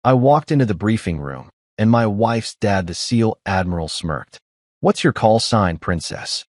I walked into the briefing room, and my wife's dad, the SEAL Admiral, smirked. "What's your call sign, Princess?"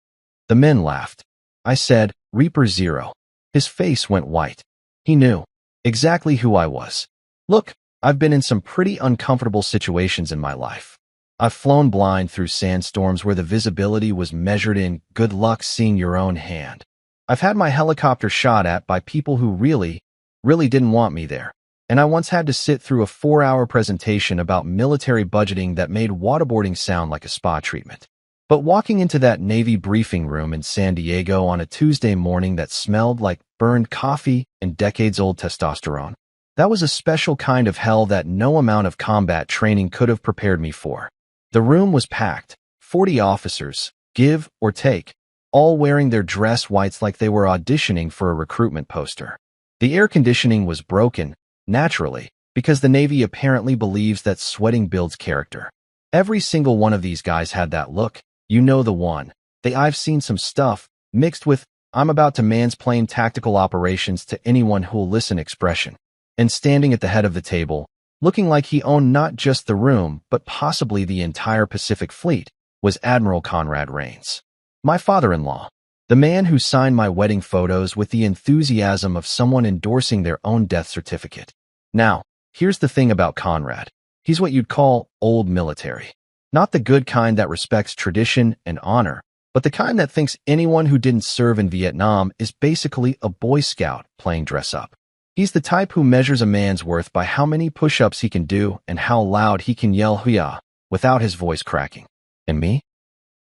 The men laughed. I said, "Reaper Zero." His face went white. He knew exactly who I was. Look, I've been in some pretty uncomfortable situations in my life. I've flown blind through sandstorms where the visibility was measured in good luck seeing your own hand. I've had my helicopter shot at by people who really didn't want me there. And I once had to sit through a 4-hour presentation about military budgeting that made waterboarding sound like a spa treatment. But walking into that Navy briefing room in San Diego on a Tuesday morning that smelled like burned coffee and decades-old testosterone, that was a special kind of hell that no amount of combat training could have prepared me for. The room was packed, 40 officers, give or take, all wearing their dress whites like they were auditioning for a recruitment poster. The air conditioning was broken, naturally, because the Navy apparently believes that sweating builds character. Every single one of these guys had that look. You know the one. I've seen some stuff, mixed with, I'm about to mansplain tactical operations to anyone who'll listen expression. And standing at the head of the table, looking like he owned not just the room, but possibly the entire Pacific Fleet, was Admiral Conrad Rains. My father-in-law. The man who signed my wedding photos with the enthusiasm of someone endorsing their own death certificate. Now, here's the thing about Conrad. He's what you'd call old military. Not the good kind that respects tradition and honor, but the kind that thinks anyone who didn't serve in Vietnam is basically a Boy Scout playing dress-up. He's the type who measures a man's worth by how many push-ups he can do and how loud he can yell "Hoo-yah" without his voice cracking. And me?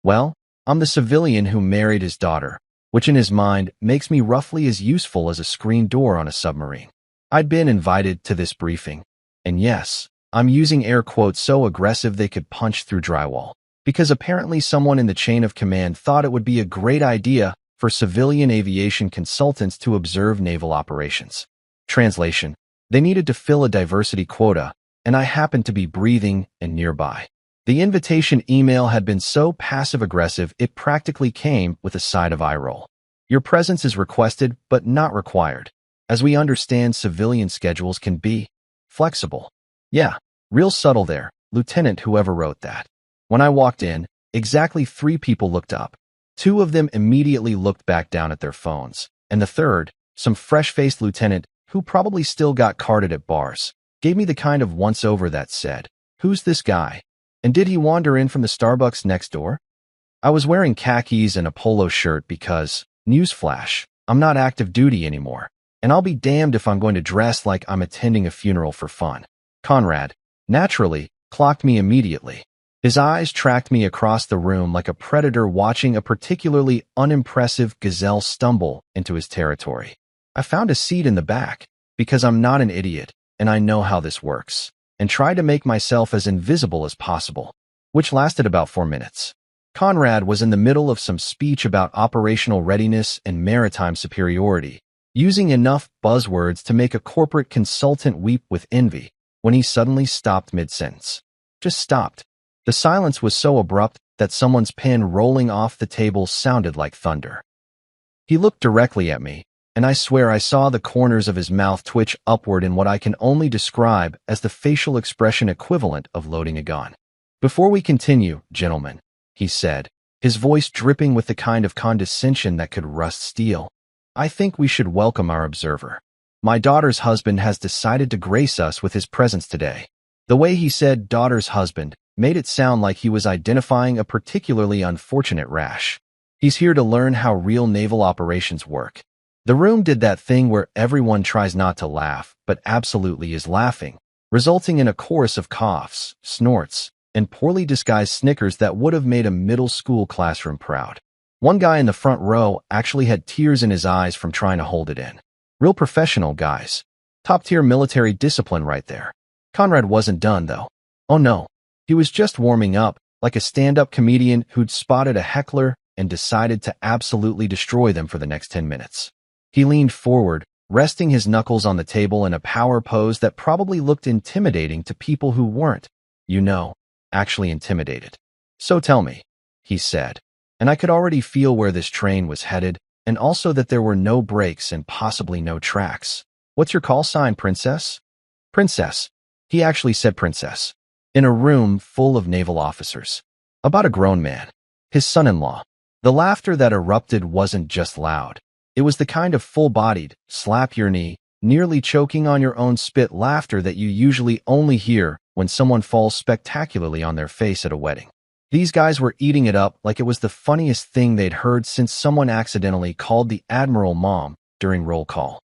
Well, I'm the civilian who married his daughter, which in his mind makes me roughly as useful as a screen door on a submarine. I'd been invited to this briefing, and yes, I'm using air quotes so aggressive they could punch through drywall, because apparently someone in the chain of command thought it would be a great idea for civilian aviation consultants to observe naval operations. Translation: they needed to fill a diversity quota, and I happened to be breathing and nearby. The invitation email had been so passive-aggressive it practically came with a side of eye roll. Your presence is requested but not required, as we understand civilian schedules can be flexible. Yeah, real subtle there, Lieutenant whoever wrote that. When I walked in, exactly 3 people looked up. 2 of them immediately looked back down at their phones, and the third, some fresh-faced lieutenant who probably still got carded at bars, gave me the kind of once-over that said, "Who's this guy? And did he wander in from the Starbucks next door?" I was wearing khakis and a polo shirt because, newsflash, I'm not active duty anymore, and I'll be damned if I'm going to dress like I'm attending a funeral for fun. Conrad, naturally, clocked me immediately. His eyes tracked me across the room like a predator watching a particularly unimpressive gazelle stumble into his territory. I found a seat in the back, because I'm not an idiot, and I know how this works, and tried to make myself as invisible as possible, which lasted about 4 minutes. Conrad was in the middle of some speech about operational readiness and maritime superiority, using enough buzzwords to make a corporate consultant weep with envy, when he suddenly stopped mid-sentence. Just stopped. The silence was so abrupt that someone's pen rolling off the table sounded like thunder. He looked directly at me, and I swear I saw the corners of his mouth twitch upward in what I can only describe as the facial expression equivalent of loading a gun. "Before we continue, gentlemen," he said, his voice dripping with the kind of condescension that could rust steel, "I think we should welcome our observer. My daughter's husband has decided to grace us with his presence today." The way he said "daughter's husband" made it sound like he was identifying a particularly unfortunate rash. He's here to learn how real naval operations work. The room did that thing where everyone tries not to laugh, but absolutely is laughing, resulting in a chorus of coughs, snorts, and poorly disguised snickers that would have made a middle school classroom proud. One guy in the front row actually had tears in his eyes from trying to hold it in. Real professional guys. Top-tier military discipline right there. Conrad wasn't done, though. Oh no, he was just warming up, like a stand-up comedian who'd spotted a heckler and decided to absolutely destroy them for the next 10 minutes. He leaned forward, resting his knuckles on the table in a power pose that probably looked intimidating to people who weren't, actually intimidated. "So tell me," he said, and I could already feel where this train was headed, and also that there were no brakes and possibly no tracks. "What's your call sign, Princess?" "Princess." He actually said princess. In a room full of naval officers. About a grown man. His son-in-law. The laughter that erupted wasn't just loud. It was the kind of full-bodied, slap-your-knee, nearly choking on your own spit laughter that you usually only hear when someone falls spectacularly on their face at a wedding. These guys were eating it up like it was the funniest thing they'd heard since someone accidentally called the Admiral Mom during roll call.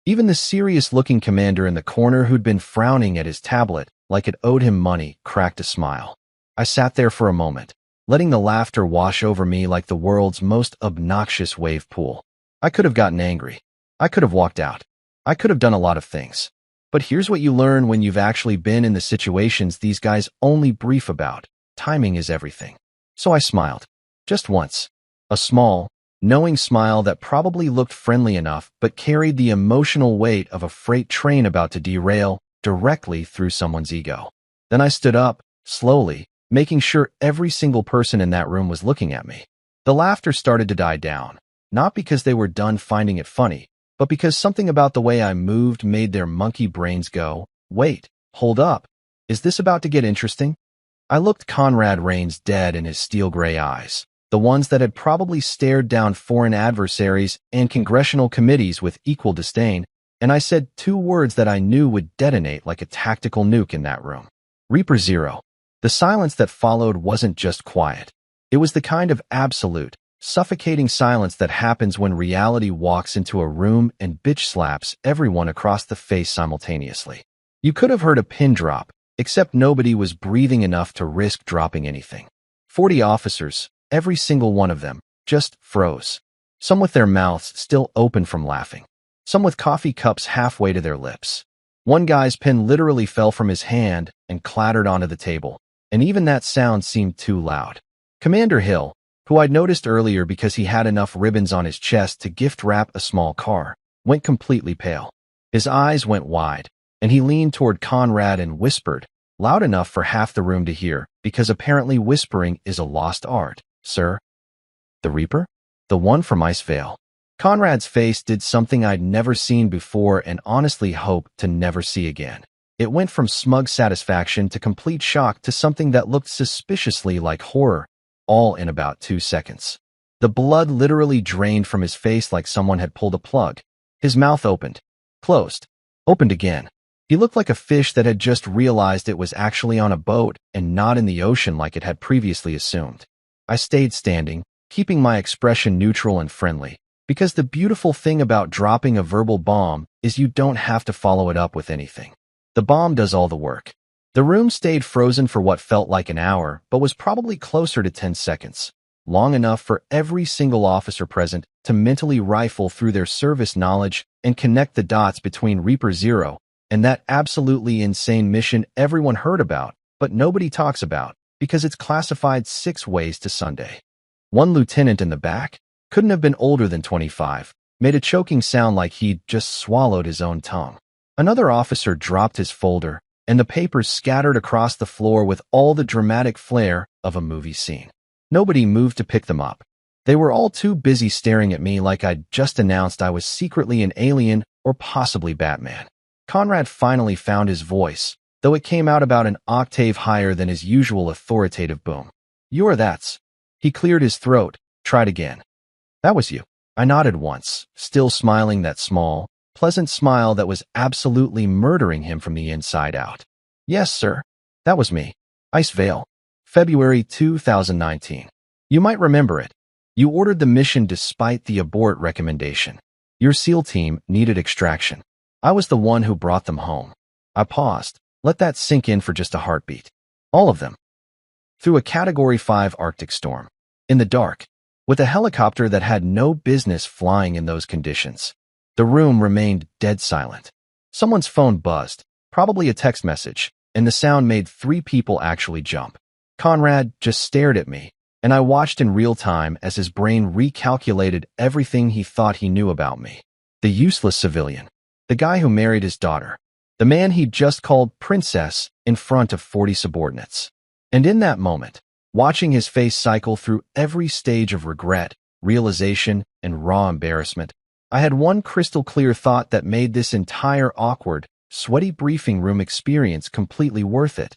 Even the serious-looking commander in the corner who'd been frowning at his tablet like it owed him money cracked a smile. I sat there for a moment, letting the laughter wash over me like the world's most obnoxious wave pool. I could have gotten angry. I could have walked out. I could have done a lot of things. But here's what you learn when you've actually been in the situations these guys only brief about. Timing is everything. So I smiled. Just once. A small, knowing smile that probably looked friendly enough but carried the emotional weight of a freight train about to derail directly through someone's ego. Then I stood up, slowly, making sure every single person in that room was looking at me. The laughter started to die down, not because they were done finding it funny, but because something about the way I moved made their monkey brains go, wait, hold up. Is this about to get interesting? I looked Conrad Rains dead in his steel-gray eyes, the ones that had probably stared down foreign adversaries and congressional committees with equal disdain, and I said two words that I knew would detonate like a tactical nuke in that room. Reaper Zero. The silence that followed wasn't just quiet. It was the kind of absolute, suffocating silence that happens when reality walks into a room and bitch slaps everyone across the face simultaneously. You could have heard a pin drop, except nobody was breathing enough to risk dropping anything. 40 officers, every single one of them, just froze. Some with their mouths still open from laughing. Some with coffee cups halfway to their lips. One guy's pen literally fell from his hand and clattered onto the table, and even that sound seemed too loud. Commander Hill, who I'd noticed earlier because he had enough ribbons on his chest to gift wrap a small car, went completely pale. His eyes went wide, and he leaned toward Conrad and whispered, loud enough for half the room to hear, because apparently whispering is a lost art. Sir? The Reaper? The one from Icevale. Conrad's face did something I'd never seen before and honestly hoped to never see again. It went from smug satisfaction to complete shock to something that looked suspiciously like horror, all in about 2 seconds. The blood literally drained from his face like someone had pulled a plug. His mouth opened, closed, opened again. He looked like a fish that had just realized it was actually on a boat and not in the ocean like it had previously assumed. I stayed standing, keeping my expression neutral and friendly, because the beautiful thing about dropping a verbal bomb is you don't have to follow it up with anything. The bomb does all the work. The room stayed frozen for what felt like an hour, but was probably closer to 10 seconds, long enough for every single officer present to mentally rifle through their service knowledge and connect the dots between Reaper Zero and that absolutely insane mission everyone heard about, but nobody talks about, because it's classified 6 ways to Sunday. One lieutenant in the back, couldn't have been older than 25, made a choking sound like he'd just swallowed his own tongue. Another officer dropped his folder, and the papers scattered across the floor with all the dramatic flair of a movie scene. Nobody moved to pick them up. They were all too busy staring at me like I'd just announced I was secretly an alien or possibly Batman. Conrad finally found his voice, though it came out about an octave higher than his usual authoritative boom. "You're that's." He cleared his throat, tried again. "That was you." I nodded once, still smiling that small, pleasant smile that was absolutely murdering him from the inside out. "Yes, sir. That was me. Icevale. February 2019. You might remember it. You ordered the mission despite the abort recommendation. Your SEAL team needed extraction. I was the one who brought them home." I paused, let that sink in for just a heartbeat. All of them. Through a Category 5 Arctic storm. In the dark. With a helicopter that had no business flying in those conditions. The room remained dead silent. Someone's phone buzzed, probably a text message, and the sound made 3 people actually jump. Conrad just stared at me, and I watched in real time as his brain recalculated everything he thought he knew about me. The useless civilian. The guy who married his daughter. The man he'd just called princess in front of 40 subordinates. And in that moment, watching his face cycle through every stage of regret, realization, and raw embarrassment, I had one crystal clear thought that made this entire awkward, sweaty briefing room experience completely worth it.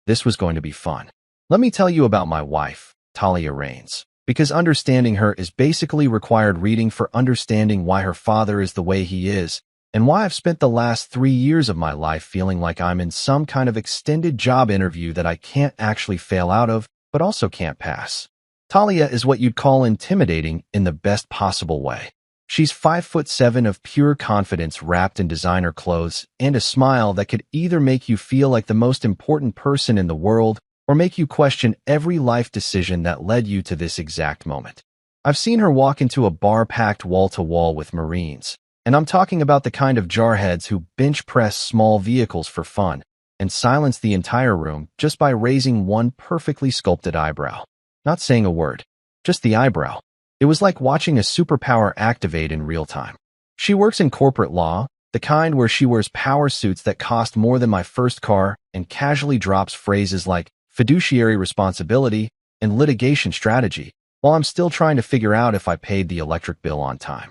This was going to be fun. Let me tell you about my wife, Talia Rains, because understanding her is basically required reading for understanding why her father is the way he is, and why I've spent the last 3 years of my life feeling like I'm in some kind of extended job interview that I can't actually fail out of, but also can't pass. Talia is what you'd call intimidating in the best possible way. She's 5'7" of pure confidence wrapped in designer clothes and a smile that could either make you feel like the most important person in the world or make you question every life decision that led you to this exact moment. I've seen her walk into a bar packed wall-to-wall with Marines, and I'm talking about the kind of jarheads who bench press small vehicles for fun and silence the entire room just by raising one perfectly sculpted eyebrow. Not saying a word, just the eyebrow. It was like watching a superpower activate in real time. She works in corporate law, the kind where she wears power suits that cost more than my first car and casually drops phrases like fiduciary responsibility and litigation strategy, while I'm still trying to figure out if I paid the electric bill on time.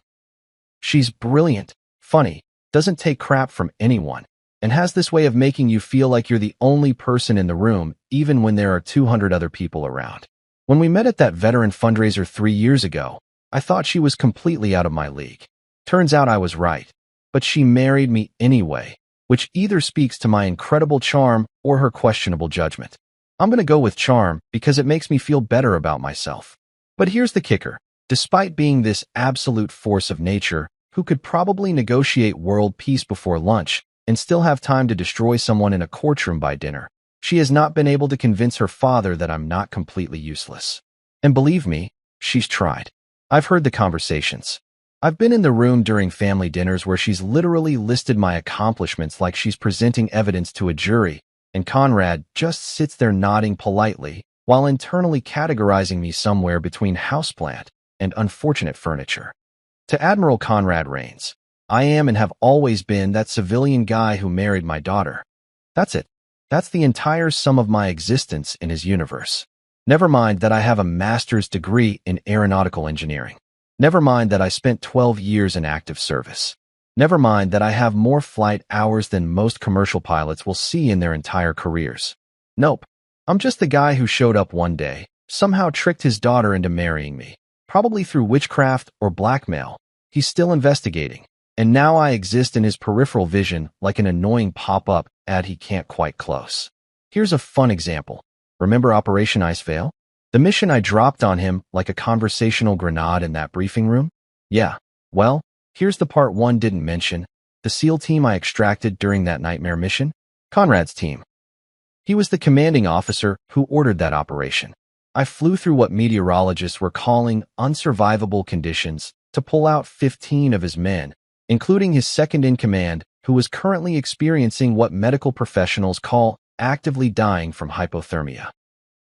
She's brilliant, funny, doesn't take crap from anyone, and has this way of making you feel like you're the only person in the room, even when there are 200 other people around. When we met at that veteran fundraiser 3 years ago, I thought she was completely out of my league. Turns out I was right, but she married me anyway, which either speaks to my incredible charm or her questionable judgment. I'm going to go with charm because it makes me feel better about myself. But here's the kicker. Despite being this absolute force of nature, who could probably negotiate world peace before lunch and still have time to destroy someone in a courtroom by dinner, she has not been able to convince her father that I'm not completely useless. And believe me, she's tried. I've heard the conversations. I've been in the room during family dinners where she's literally listed my accomplishments like she's presenting evidence to a jury, and Conrad just sits there nodding politely while internally categorizing me somewhere between houseplant and unfortunate furniture. To Admiral Conrad Rains, I am and have always been that civilian guy who married my daughter. That's it. That's the entire sum of my existence in his universe. Never mind that I have a master's degree in aeronautical engineering. Never mind that I spent 12 years in active service. Never mind that I have more flight hours than most commercial pilots will see in their entire careers. Nope. I'm just the guy who showed up one day, somehow tricked his daughter into marrying me, probably through witchcraft or blackmail. He's still investigating, and now I exist in his peripheral vision like an annoying pop-up ad he can't quite close. Here's a fun example. Remember Operation Icevale? The mission I dropped on him like a conversational grenade in that briefing room? Yeah, well, here's the part one didn't mention. The SEAL team I extracted during that nightmare mission? Conrad's team. He was the commanding officer who ordered that operation. I flew through what meteorologists were calling unsurvivable conditions to pull out 15 of his men, including his second-in-command, who was currently experiencing what medical professionals call actively dying from hypothermia.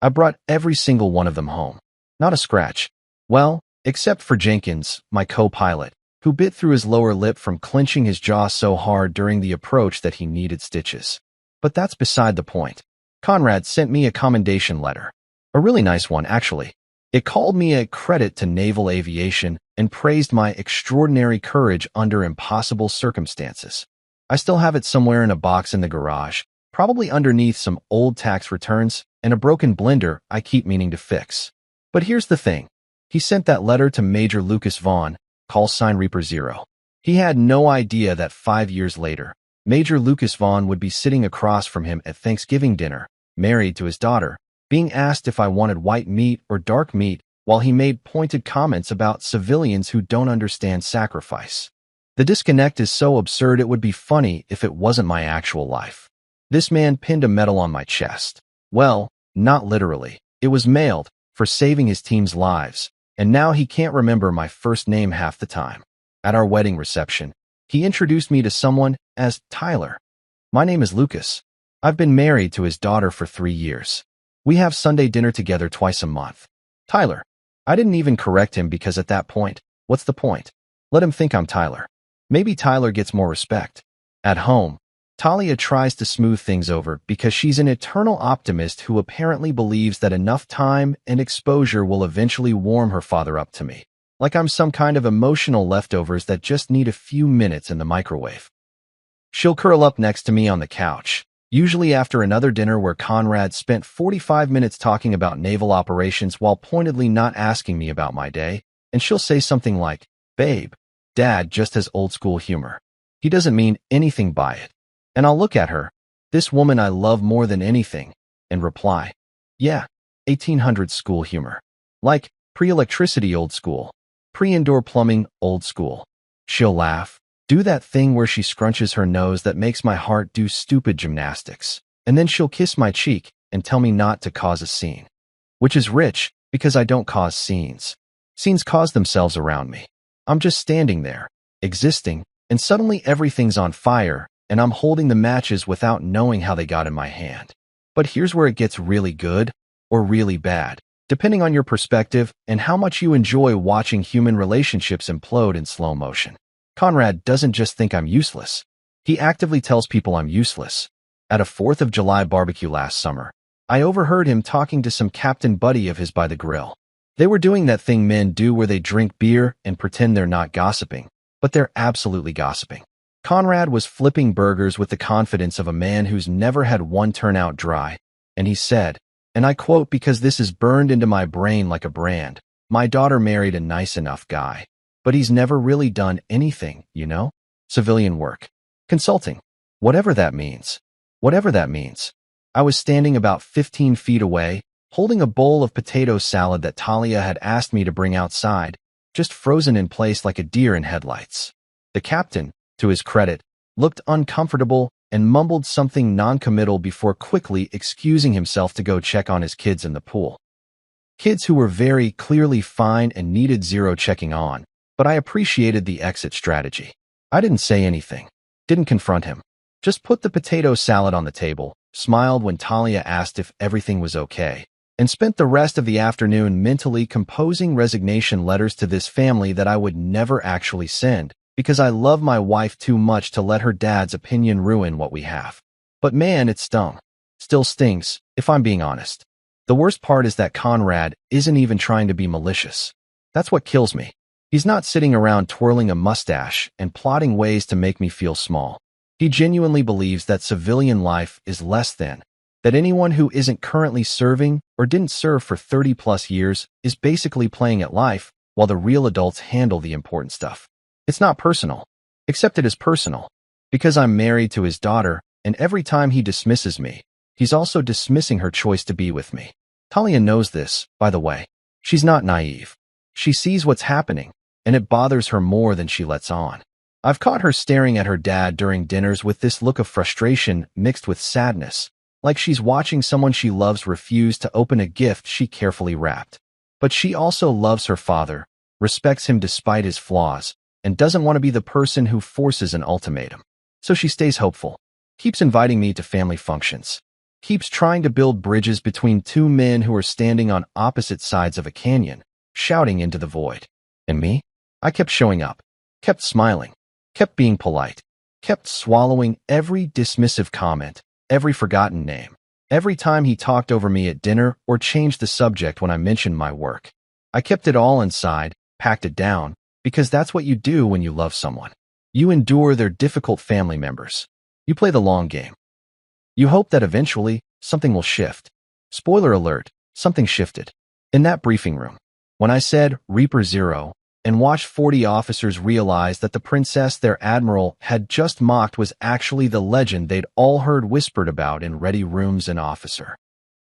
I brought every single one of them home. Not a scratch. Well, except for Jenkins, my co-pilot, who bit through his lower lip from clenching his jaw so hard during the approach that he needed stitches. But that's beside the point. Conrad sent me a commendation letter. A really nice one, actually. It called me a credit to naval aviation and praised my extraordinary courage under impossible circumstances. I still have it somewhere in a box in the garage, probably underneath some old tax returns and a broken blender I keep meaning to fix. But here's the thing. He sent that letter to Major Lucas Vaughn, call sign Reaper Zero. He had no idea that 5 years later, Major Lucas Vaughn would be sitting across from him at Thanksgiving dinner, married to his daughter, being asked if I wanted white meat or dark meat while he made pointed comments about civilians who don't understand sacrifice. The disconnect is so absurd it would be funny if it wasn't my actual life. This man pinned a medal on my chest. Well, not literally. It was mailed for saving his team's lives, and now he can't remember my first name half the time. At our wedding reception, he introduced me to someone as Tyler. My name is Lucas. I've been married to his daughter for 3 years. We have Sunday dinner together twice a month. Tyler. I didn't even correct him because at that point, what's the point? Let him think I'm Tyler. Maybe Tyler gets more respect. At home, Talia tries to smooth things over because she's an eternal optimist who apparently believes that enough time and exposure will eventually warm her father up to me. Like I'm some kind of emotional leftovers that just need a few minutes in the microwave. She'll curl up next to me on the couch, usually after another dinner where Conrad spent 45 minutes talking about naval operations while pointedly not asking me about my day, and she'll say something like, "Babe, Dad just has old-school humor. He doesn't mean anything by it." And I'll look at her, this woman I love more than anything, and reply, "Yeah, 1800s school humor. Like, pre-electricity old school. Pre-indoor plumbing old school." She'll laugh, do that thing where she scrunches her nose that makes my heart do stupid gymnastics, and then she'll kiss my cheek and tell me not to cause a scene. Which is rich, because I don't cause scenes. Scenes cause themselves around me. I'm just standing there, existing, and suddenly everything's on fire, and I'm holding the matches without knowing how they got in my hand. But here's where it gets really good, or really bad, depending on your perspective and how much you enjoy watching human relationships implode in slow motion. Conrad doesn't just think I'm useless. He actively tells people I'm useless. At a 4th of July barbecue last summer, I overheard him talking to some captain buddy of his by the grill. They were doing that thing men do where they drink beer and pretend they're not gossiping, but they're absolutely gossiping. Conrad was flipping burgers with the confidence of a man who's never had one turn out dry, and he said, and I quote because this is burned into my brain like a brand, "My daughter married a nice enough guy, but he's never really done anything, you know? Civilian work. Consulting. Whatever that means. Whatever that means." I was standing about 15 feet away, holding a bowl of potato salad that Talia had asked me to bring outside, just frozen in place like a deer in headlights. The captain, to his credit, looked uncomfortable and mumbled something non-committal before quickly excusing himself to go check on his kids in the pool. Kids who were very clearly fine and needed zero checking on, but I appreciated the exit strategy. I didn't say anything, didn't confront him, just put the potato salad on the table, smiled when Talia asked if everything was okay, and spent the rest of the afternoon mentally composing resignation letters to this family that I would never actually send, because I love my wife too much to let her dad's opinion ruin what we have. But man, it stung. Still stings, if I'm being honest. The worst part is that Conrad isn't even trying to be malicious. That's what kills me. He's not sitting around twirling a mustache and plotting ways to make me feel small. He genuinely believes that civilian life is less than, that anyone who isn't currently serving or didn't serve for 30+ years is basically playing at life while the real adults handle the important stuff. It's not personal, except it is personal, because I'm married to his daughter, and every time he dismisses me, he's also dismissing her choice to be with me. Talia knows this, by the way. She's not naive. She sees what's happening, and it bothers her more than she lets on. I've caught her staring at her dad during dinners with this look of frustration mixed with sadness, like she's watching someone she loves refuse to open a gift she carefully wrapped. But she also loves her father, respects him despite his flaws, and doesn't want to be the person who forces an ultimatum. So she stays hopeful, keeps inviting me to family functions, keeps trying to build bridges between two men who are standing on opposite sides of a canyon, shouting into the void. And me? I kept showing up, kept smiling, kept being polite, kept swallowing every dismissive comment, every forgotten name, every time he talked over me at dinner or changed the subject when I mentioned my work. I kept it all inside, packed it down, because that's what you do when you love someone. You endure their difficult family members. You play the long game. You hope that eventually, something will shift. Spoiler alert, something shifted. In that briefing room, when I said Reaper Zero, and watched 40 officers realize that the princess their admiral had just mocked was actually the legend they'd all heard whispered about in ready rooms and officer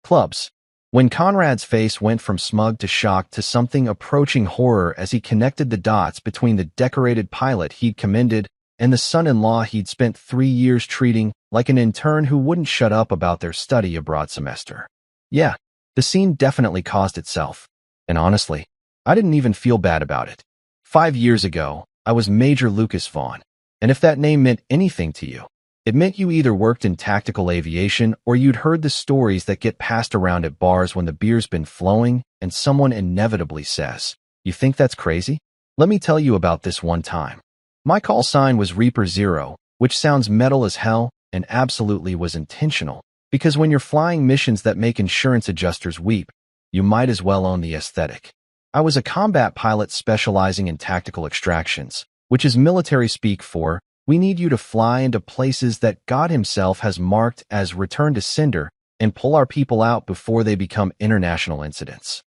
clubs. When Conrad's face went from smug to shocked to something approaching horror as he connected the dots between the decorated pilot he'd commended and the son-in-law he'd spent 3 years treating like an intern who wouldn't shut up about their study abroad semester. Yeah, the scene definitely caused itself. And honestly, I didn't even feel bad about it. 5 years ago, I was Major Lucas Vaughn, and if that name meant anything to you, it meant you either worked in tactical aviation or you'd heard the stories that get passed around at bars when the beer's been flowing and someone inevitably says, "You think that's crazy? Let me tell you about this one time." My call sign was Reaper Zero, which sounds metal as hell and absolutely was intentional, because when you're flying missions that make insurance adjusters weep, you might as well own the aesthetic. I was a combat pilot specializing in tactical extractions, which is military speak for We need you to fly into places that God himself has marked as return to sender and pull our people out before they become international incidents.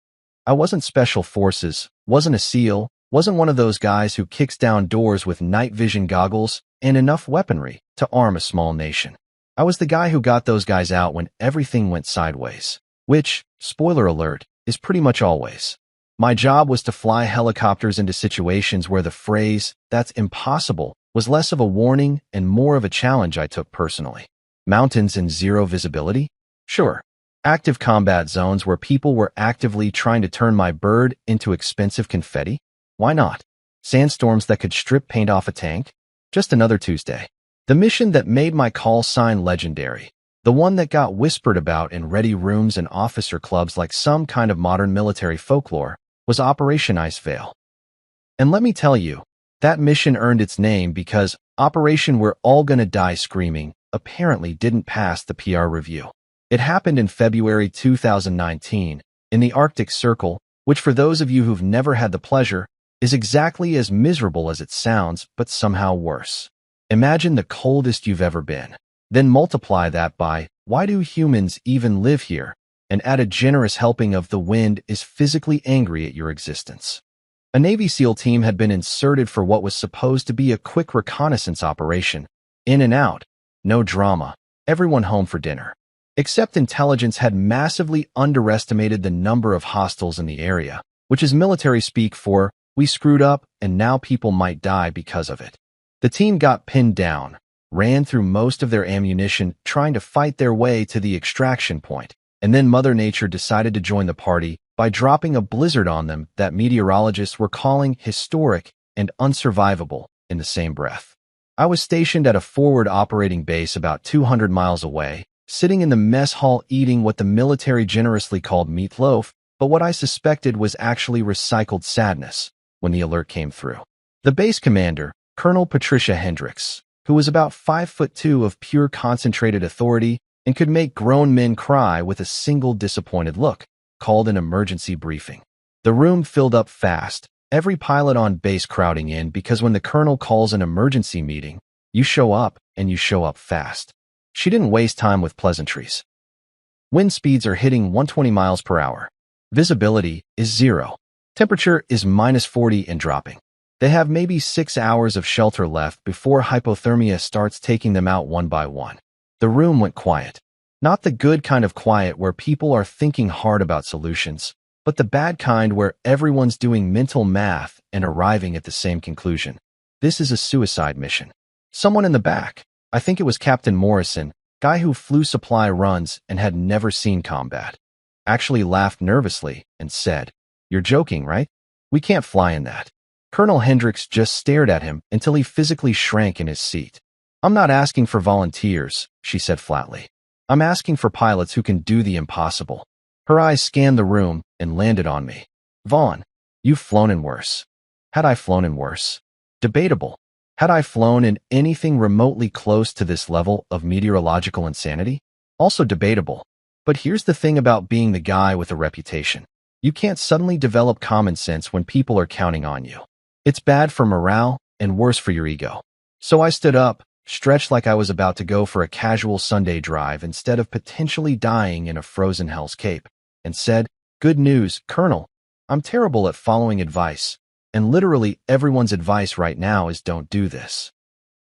I wasn't special forces, wasn't a SEAL, wasn't one of those guys who kicks down doors with night vision goggles and enough weaponry to arm a small nation. I was the guy who got those guys out when everything went sideways, which, spoiler alert, is pretty much always. My job was to fly helicopters into situations where the phrase, "that's impossible," was less of a warning and more of a challenge I took personally. Mountains and zero visibility? Sure. Active combat zones where people were actively trying to turn my bird into expensive confetti? Why not? Sandstorms that could strip paint off a tank? Just another Tuesday. The mission that made my call sign legendary, the one that got whispered about in ready rooms and officer clubs like some kind of modern military folklore, was Operation Icevale. And let me tell you, that mission earned its name because Operation We're All Gonna Die Screaming apparently didn't pass the PR review. It happened in February 2019, in the Arctic Circle, which for those of you who've never had the pleasure, is exactly as miserable as it sounds, but somehow worse. Imagine the coldest you've ever been. Then multiply that by, why do humans even live here? And add a generous helping of the wind is physically angry at your existence. A Navy SEAL team had been inserted for what was supposed to be a quick reconnaissance operation. In and out. No drama. Everyone home for dinner. Except intelligence had massively underestimated the number of hostiles in the area, which is military speak for, we screwed up and now people might die because of it. The team got pinned down, ran through most of their ammunition trying to fight their way to the extraction point, and then Mother Nature decided to join the party by dropping a blizzard on them that meteorologists were calling historic and unsurvivable in the same breath. I was stationed at a forward operating base about 200 miles away, sitting in the mess hall eating what the military generously called meatloaf, but what I suspected was actually recycled sadness when the alert came through. The base commander, Colonel Patricia Hendricks, who was about 5'2" of pure concentrated authority and could make grown men cry with a single disappointed look, called an emergency briefing. The room filled up fast, every pilot on base crowding in because when the colonel calls an emergency meeting, you show up and you show up fast. She didn't waste time with pleasantries. Wind speeds are hitting 120 miles per hour. Visibility is 0. Temperature is -40 and dropping. They have maybe 6 hours of shelter left before hypothermia starts taking them out one by one. The room went quiet. Not the good kind of quiet where people are thinking hard about solutions, but the bad kind where everyone's doing mental math and arriving at the same conclusion. This is a suicide mission. Someone in the back, I think it was Captain Morrison, guy who flew supply runs and had never seen combat, actually laughed nervously and said, "You're joking, right? We can't fly in that." Colonel Hendricks just stared at him until he physically shrank in his seat. "I'm not asking for volunteers," she said flatly. "I'm asking for pilots who can do the impossible." Her eyes scanned the room and landed on me. "Vaughn, you've flown in worse." Had I flown in worse? Debatable. Had I flown in anything remotely close to this level of meteorological insanity? Also debatable. But here's the thing about being the guy with a reputation. You can't suddenly develop common sense when people are counting on you. It's bad for morale and worse for your ego. So I stood up, stretched like I was about to go for a casual Sunday drive instead of potentially dying in a frozen Hell's Cape, and said, "Good news, Colonel. I'm terrible at following advice, and literally everyone's advice right now is don't do this."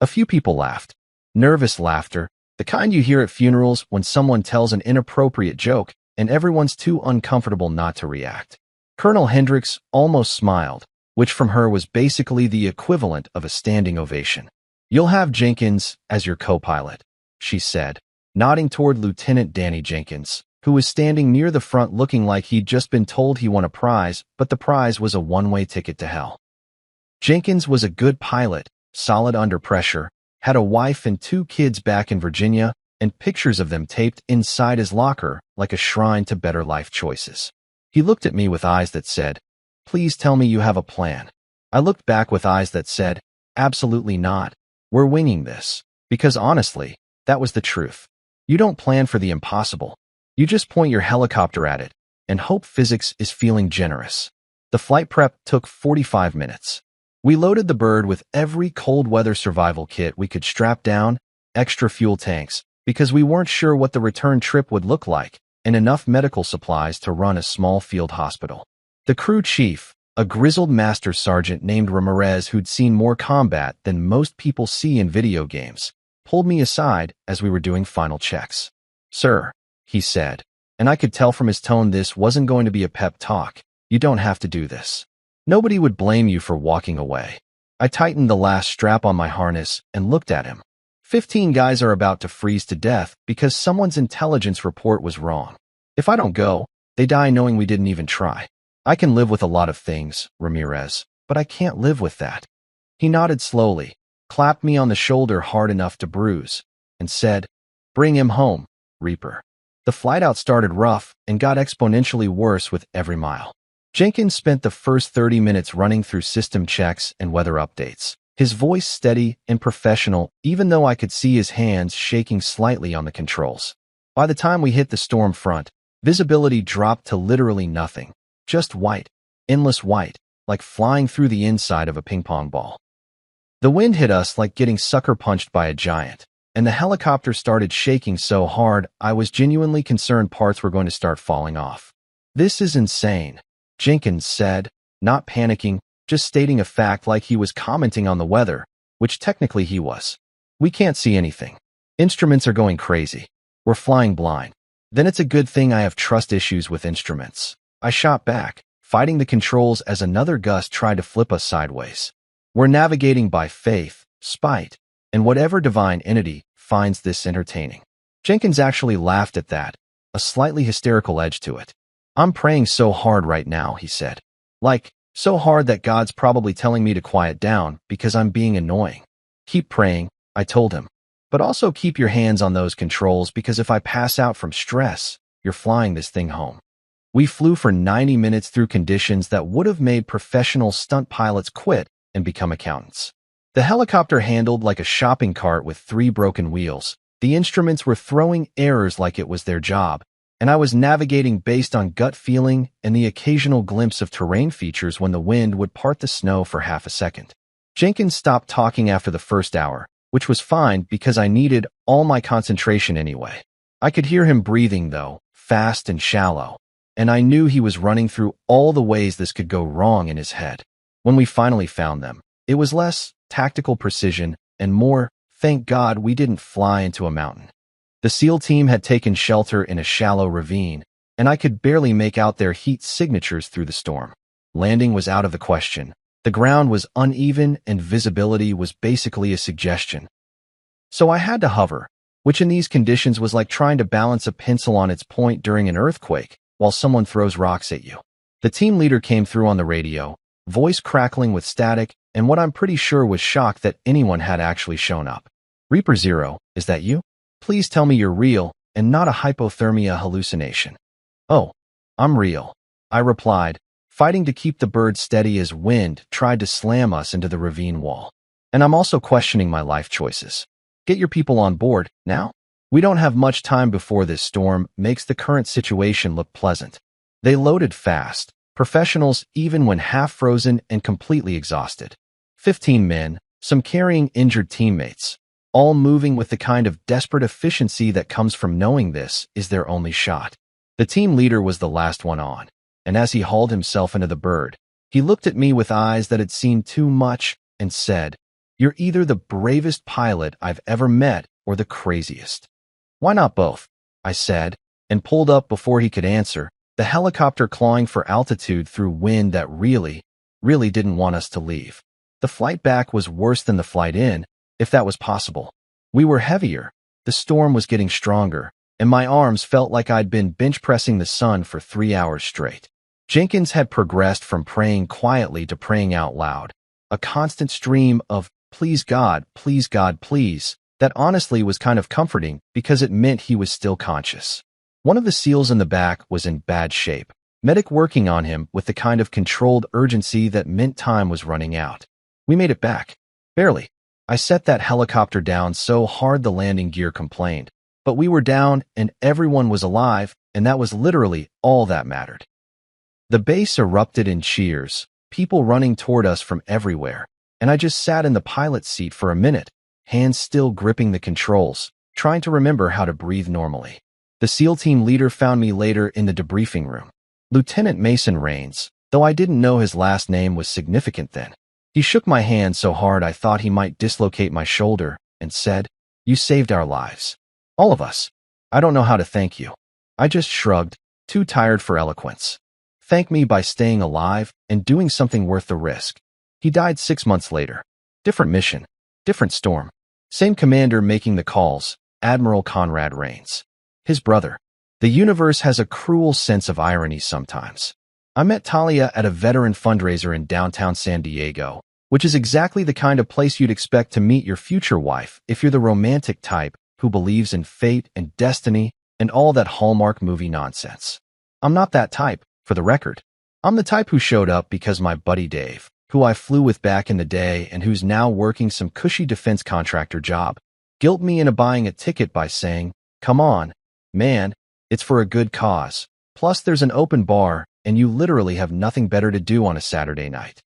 A few people laughed. Nervous laughter, the kind you hear at funerals when someone tells an inappropriate joke and everyone's too uncomfortable not to react. Colonel Hendricks almost smiled, which from her was basically the equivalent of a standing ovation. "You'll have Jenkins as your co-pilot," she said, nodding toward Lieutenant Danny Jenkins, who was standing near the front looking like he'd just been told he won a prize, but the prize was a one-way ticket to hell. Jenkins was a good pilot, solid under pressure, had a wife and 2 kids back in Virginia, and pictures of them taped inside his locker like a shrine to better life choices. He looked at me with eyes that said, "Please tell me you have a plan." I looked back with eyes that said, "Absolutely not. We're winging this." Because honestly, that was the truth. You don't plan for the impossible. You just point your helicopter at it and hope physics is feeling generous. The flight prep took 45 minutes. We loaded the bird with every cold weather survival kit we could strap down, extra fuel tanks, because we weren't sure what the return trip would look like, and enough medical supplies to run a small field hospital. The crew chief, a grizzled master sergeant named Ramirez who'd seen more combat than most people see in video games, pulled me aside as we were doing final checks. "Sir," he said, and I could tell from his tone this wasn't going to be a pep talk. "You don't have to do this. Nobody would blame you for walking away." I tightened the last strap on my harness and looked at him. 15 guys are about to freeze to death because someone's intelligence report was wrong. If I don't go, they die knowing we didn't even try. I can live with a lot of things, Ramirez, but I can't live with that. He nodded slowly, clapped me on the shoulder hard enough to bruise, and said, "Bring him home, Reaper." The flight out started rough and got exponentially worse with every mile. Jenkins spent the first 30 minutes running through system checks and weather updates, his voice steady and professional even though I could see his hands shaking slightly on the controls. By the time we hit the storm front, visibility dropped to literally nothing, just white, endless white, like flying through the inside of a ping-pong ball. The wind hit us like getting sucker-punched by a giant, and the helicopter started shaking so hard I was genuinely concerned parts were going to start falling off. "This is insane," Jenkins said, not panicking, just stating a fact like he was commenting on the weather, which technically he was. "We can't see anything. Instruments are going crazy. We're flying blind." "Then it's a good thing I have trust issues with instruments," I shot back, fighting the controls as another gust tried to flip us sideways. "We're navigating by faith, spite, and whatever divine entity finds this entertaining." Jenkins actually laughed at that, a slightly hysterical edge to it. "I'm praying so hard right now," he said. "Like, so hard that God's probably telling me to quiet down because I'm being annoying." "Keep praying," I told him. "But also keep your hands on those controls because if I pass out from stress, you're flying this thing home." We flew for 90 minutes through conditions that would have made professional stunt pilots quit and become accountants. The helicopter handled like a shopping cart with 3 broken wheels. The instruments were throwing errors like it was their job, and I was navigating based on gut feeling and the occasional glimpse of terrain features when the wind would part the snow for half a second. Jenkins stopped talking after the first hour, which was fine because I needed all my concentration anyway. I could hear him breathing, though, fast and shallow, and I knew he was running through all the ways this could go wrong in his head. When we finally found them, it was less tactical precision and more, thank God we didn't fly into a mountain. The SEAL team had taken shelter in a shallow ravine, and I could barely make out their heat signatures through the storm. Landing was out of the question. The ground was uneven and visibility was basically a suggestion. So I had to hover, which in these conditions was like trying to balance a pencil on its point during an earthquake while someone throws rocks at you. The team leader came through on the radio, voice crackling with static, and what I'm pretty sure was shocked that anyone had actually shown up. "Reaper Zero, is that you? Please tell me you're real and not a hypothermia hallucination." "Oh, I'm real," I replied, fighting to keep the bird steady as wind tried to slam us into the ravine wall. "And I'm also questioning my life choices. Get your people on board, now? We don't have much time before this storm makes the current situation look pleasant." They loaded fast, professionals even when half-frozen and completely exhausted. 15 men, some carrying injured teammates, all moving with the kind of desperate efficiency that comes from knowing this is their only shot. The team leader was the last one on, and as he hauled himself into the bird, he looked at me with eyes that had seen too much and said, "You're either the bravest pilot I've ever met or the craziest." "Why not both?" I said, and pulled up before he could answer, the helicopter clawing for altitude through wind that really didn't want us to leave. The flight back was worse than the flight in, if that was possible. We were heavier, the storm was getting stronger, and my arms felt like I'd been bench pressing the sun for 3 hours straight. Jenkins had progressed from praying quietly to praying out loud, a constant stream of please God, please, that honestly was kind of comforting because it meant he was still conscious. One of the SEALs in the back was in bad shape, medic working on him with the kind of controlled urgency that meant time was running out. We made it back. Barely. I set that helicopter down so hard the landing gear complained, but we were down and everyone was alive, and that was literally all that mattered. The base erupted in cheers, people running toward us from everywhere, and I just sat in the pilot's seat for a minute, hands still gripping the controls, trying to remember how to breathe normally. The SEAL team leader found me later in the debriefing room. Lieutenant Mason Rains, though I didn't know his last name was significant then. He shook my hand so hard I thought he might dislocate my shoulder and said, "You saved our lives. All of us. I don't know how to thank you." I just shrugged, too tired for eloquence. Thank me by staying alive and doing something worth the risk. He died 6 months later. Different mission, different storm. Same commander making the calls, Admiral Conrad Rains. His brother. The universe has a cruel sense of irony sometimes. I met Talia at a veteran fundraiser in downtown San Diego, which is exactly the kind of place you'd expect to meet your future wife if you're the romantic type who believes in fate and destiny and all that Hallmark movie nonsense. I'm not that type, for the record. I'm the type who showed up because my buddy Dave, who I flew with back in the day and who's now working some cushy defense contractor job, guilt me into buying a ticket by saying, "Come on, man, it's for a good cause. Plus there's an open bar and you literally have nothing better to do on a Saturday night."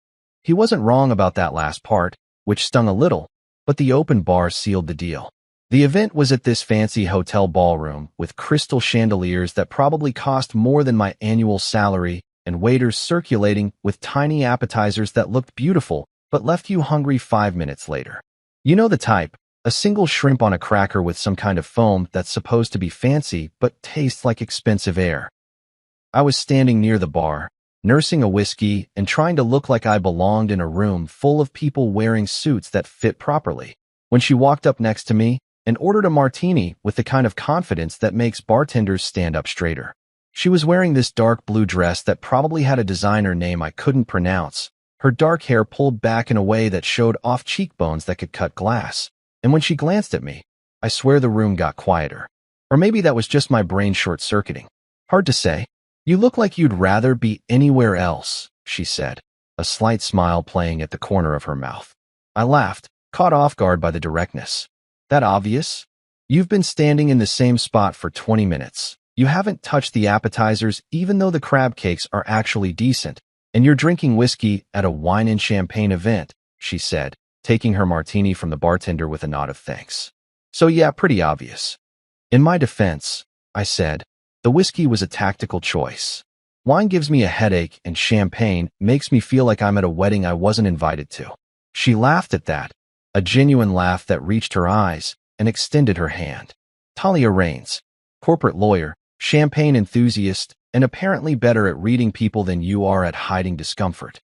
He wasn't wrong about that last part, which stung a little, but the open bar sealed the deal. The event was at this fancy hotel ballroom with crystal chandeliers that probably cost more than my annual salary and waiters circulating with tiny appetizers that looked beautiful but left you hungry 5 minutes later. You know the type, a single shrimp on a cracker with some kind of foam that's supposed to be fancy but tastes like expensive air. I was standing near the bar, nursing a whiskey and trying to look like I belonged in a room full of people wearing suits that fit properly, when she walked up next to me and ordered a martini with the kind of confidence that makes bartenders stand up straighter. She was wearing this dark blue dress that probably had a designer name I couldn't pronounce, her dark hair pulled back in a way that showed off cheekbones that could cut glass. And when she glanced at me, I swear the room got quieter. Or maybe that was just my brain short-circuiting. Hard to say. "You look like you'd rather be anywhere else," she said, a slight smile playing at the corner of her mouth. I laughed, caught off guard by the directness. "That obvious? You've been standing in the same spot for 20 minutes. You haven't touched the appetizers even though the crab cakes are actually decent, and you're drinking whiskey at a wine and champagne event," she said, taking her martini from the bartender with a nod of thanks. "So yeah, pretty obvious." In my defense, I said, the whiskey was a tactical choice. Wine gives me a headache and champagne makes me feel like I'm at a wedding I wasn't invited to. She laughed at that, a genuine laugh that reached her eyes, and extended her hand. Talia Rains, corporate lawyer, champagne enthusiast, and apparently better at reading people than you are at hiding discomfort.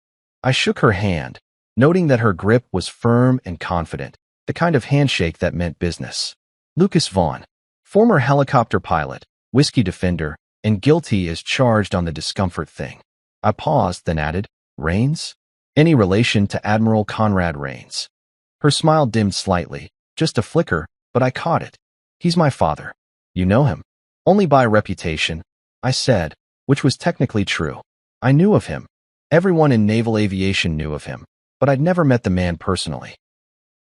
I shook her hand, noting that her grip was firm and confident, the kind of handshake that meant business. Lucas Vaughn, former helicopter pilot, whiskey defender, and guilty as charged on the discomfort thing. I paused, then added, "Rains? Any relation to Admiral Conrad Rains?" Her smile dimmed slightly, just a flicker, but I caught it. "He's my father." "You know him?" "Only by reputation," I said, which was technically true. I knew of him. Everyone in naval aviation knew of him, but I'd never met the man personally.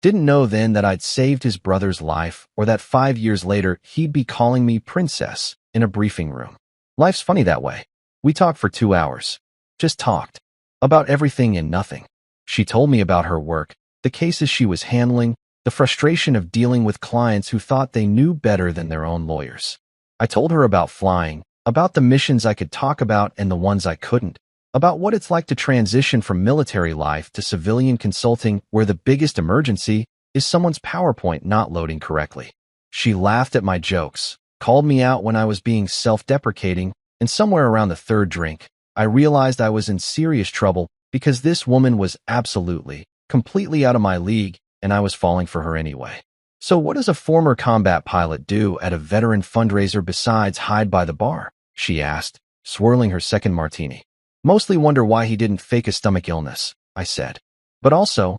Didn't know then that I'd saved his brother's life or that 5 years later he'd be calling me princess in a briefing room. Life's funny that way. We talked for 2 hours. Just talked. About everything and nothing. She told me about her work, the cases she was handling, the frustration of dealing with clients who thought they knew better than their own lawyers. I told her about flying, about the missions I could talk about and the ones I couldn't, about what it's like to transition from military life to civilian consulting where the biggest emergency is someone's PowerPoint not loading correctly. She laughed at my jokes, called me out when I was being self-deprecating, and somewhere around the third drink, I realized I was in serious trouble because this woman was absolutely, completely out of my league, and I was falling for her anyway. "So what does a former combat pilot do at a veteran fundraiser besides hide by the bar?" she asked, swirling her second martini. "Mostly wonder why he didn't fake a stomach illness," I said. "But also,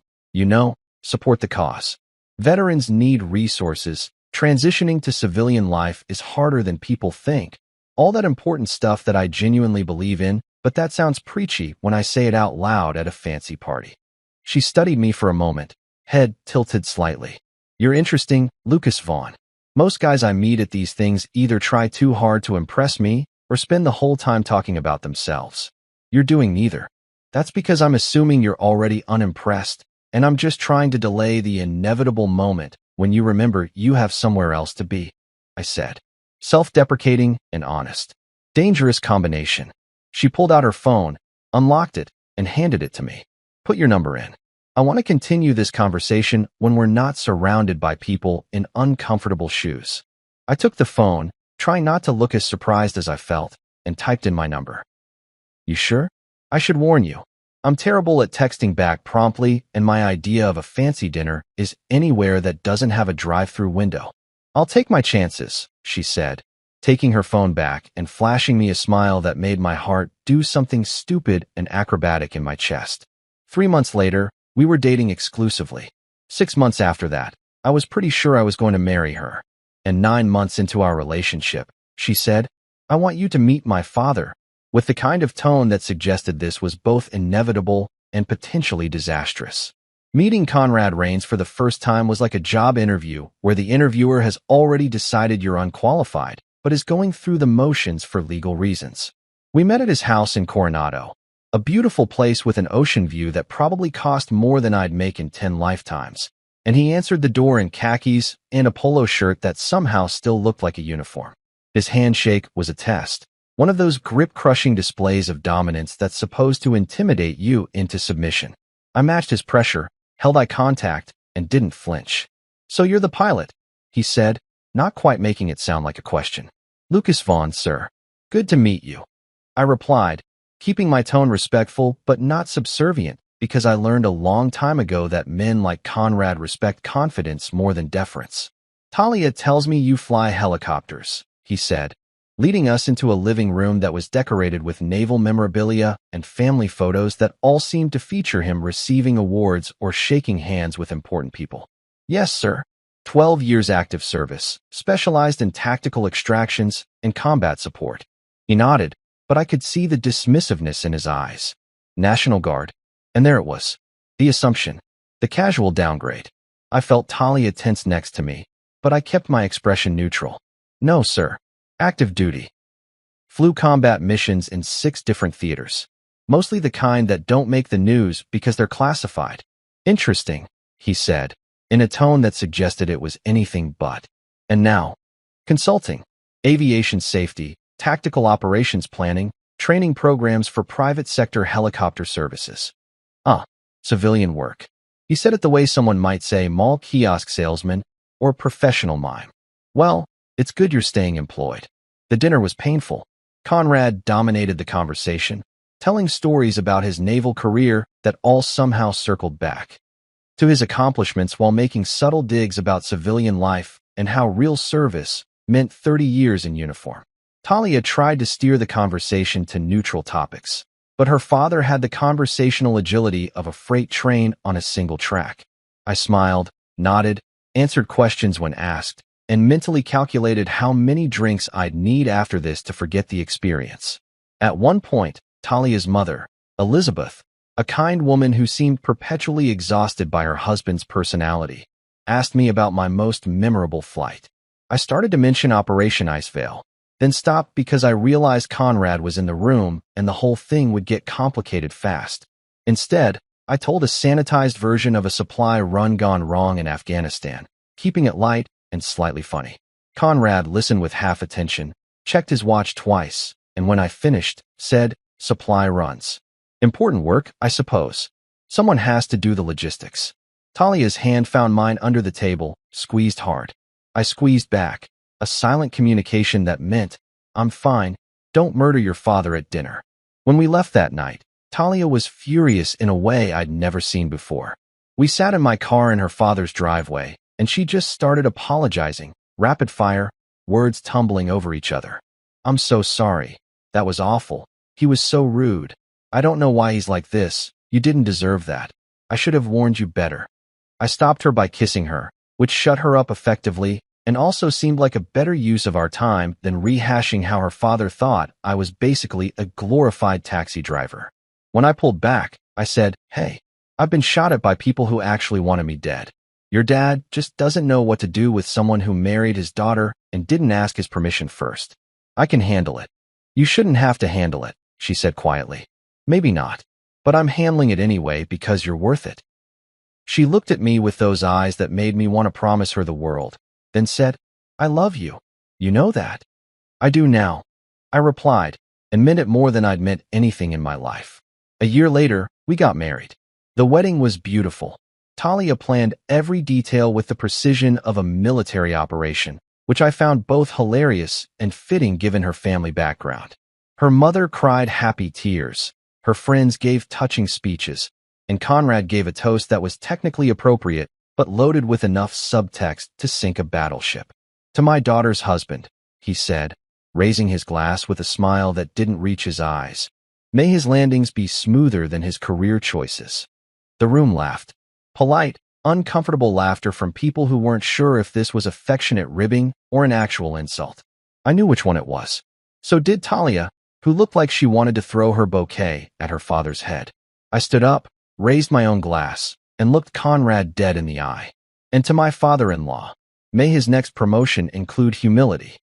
support the cause. Veterans need resources. Transitioning to civilian life is harder than people think. All that important stuff that I genuinely believe in, but that sounds preachy when I say it out loud at a fancy party." She studied me for a moment, head tilted slightly. "You're interesting, Lucas Vaughn. Most guys I meet at these things either try too hard to impress me or spend the whole time talking about themselves. You're doing neither. That's because I'm assuming you're already unimpressed, and I'm just trying to delay the inevitable moment when you remember you have somewhere else to be, I said. Self-deprecating and honest. Dangerous combination. She pulled out her phone, unlocked it, and handed it to me. Put your number in. I want to continue this conversation when we're not surrounded by people in uncomfortable shoes. I took the phone, trying not to look as surprised as I felt, and typed in my number. You sure? I should warn you. I'm terrible at texting back promptly, and my idea of a fancy dinner is anywhere that doesn't have a drive-through window. I'll take my chances, she said, taking her phone back and flashing me a smile that made my heart do something stupid and acrobatic in my chest. 3 months later, we were dating exclusively. 6 months after that, I was pretty sure I was going to marry her. And 9 months into our relationship, she said, I want you to meet my father, with the kind of tone that suggested this was both inevitable and potentially disastrous. Meeting Conrad Rains for the first time was like a job interview where the interviewer has already decided you're unqualified, but is going through the motions for legal reasons. We met at his house in Coronado, a beautiful place with an ocean view that probably cost more than I'd make in 10 lifetimes, and he answered the door in khakis and a polo shirt that somehow still looked like a uniform. His handshake was a test, one of those grip-crushing displays of dominance that's supposed to intimidate you into submission. I matched his pressure, held eye contact, and didn't flinch. So you're the pilot, he said, not quite making it sound like a question. Lucas Vaughn, sir. Good to meet you. I replied, keeping my tone respectful but not subservient, because I learned a long time ago that men like Conrad respect confidence more than deference. Talia tells me you fly helicopters, he said, leading us into a living room that was decorated with naval memorabilia and family photos that all seemed to feature him receiving awards or shaking hands with important people. Yes, sir. 12 years active service, specialized in tactical extractions and combat support. He nodded, but I could see the dismissiveness in his eyes. National Guard. And there it was. The assumption. The casual downgrade. I felt Talia tense next to me, but I kept my expression neutral. No, sir. Active duty. Flew combat missions in 6 different theaters. Mostly the kind that don't make the news because they're classified. Interesting, he said, in a tone that suggested it was anything but. And now, consulting, aviation safety, tactical operations planning, training programs for private sector helicopter services. Civilian work. He said it the way someone might say mall kiosk salesman or professional mime. Well, it's good you're staying employed. The dinner was painful. Conrad dominated the conversation, telling stories about his naval career that all somehow circled back to his accomplishments while making subtle digs about civilian life and how real service meant 30 years in uniform. Talia tried to steer the conversation to neutral topics, but her father had the conversational agility of a freight train on a single track. I smiled, nodded, answered questions when asked, and mentally calculated how many drinks I'd need after this to forget the experience. At one point, Talia's mother, Elizabeth, a kind woman who seemed perpetually exhausted by her husband's personality, asked me about my most memorable flight. I started to mention Operation Icevale, then stopped because I realized Conrad was in the room and the whole thing would get complicated fast. Instead, I told a sanitized version of a supply run gone wrong in Afghanistan, keeping it light and slightly funny. Conrad listened with half attention, checked his watch twice, and when I finished, said, supply runs. Important work, I suppose. Someone has to do the logistics. Talia's hand found mine under the table, squeezed hard. I squeezed back, a silent communication that meant, I'm fine, don't murder your father at dinner. When we left that night, Talia was furious in a way I'd never seen before. We sat in my car in her father's driveway, and she just started apologizing, rapid fire, words tumbling over each other. I'm so sorry. That was awful. He was so rude. I don't know why he's like this. You didn't deserve that. I should have warned you better. I stopped her by kissing her, which shut her up effectively and also seemed like a better use of our time than rehashing how her father thought I was basically a glorified taxi driver. When I pulled back, I said, hey, I've been shot at by people who actually wanted me dead. Your dad just doesn't know what to do with someone who married his daughter and didn't ask his permission first. I can handle it. You shouldn't have to handle it, she said quietly. Maybe not, but I'm handling it anyway because you're worth it. She looked at me with those eyes that made me want to promise her the world, then said, "I love you. You know that." "I do now," I replied, and meant it more than I'd meant anything in my life. A year later, we got married. The wedding was beautiful. Talia planned every detail with the precision of a military operation, which I found both hilarious and fitting given her family background. Her mother cried happy tears, her friends gave touching speeches, and Conrad gave a toast that was technically appropriate but loaded with enough subtext to sink a battleship. "To my daughter's husband," he said, raising his glass with a smile that didn't reach his eyes. "May his landings be smoother than his career choices." The room laughed. Polite, uncomfortable laughter from people who weren't sure if this was affectionate ribbing or an actual insult. I knew which one it was. So did Talia, who looked like she wanted to throw her bouquet at her father's head. I stood up, raised my own glass, and looked Conrad dead in the eye. "And to my father-in-law, may his next promotion include humility."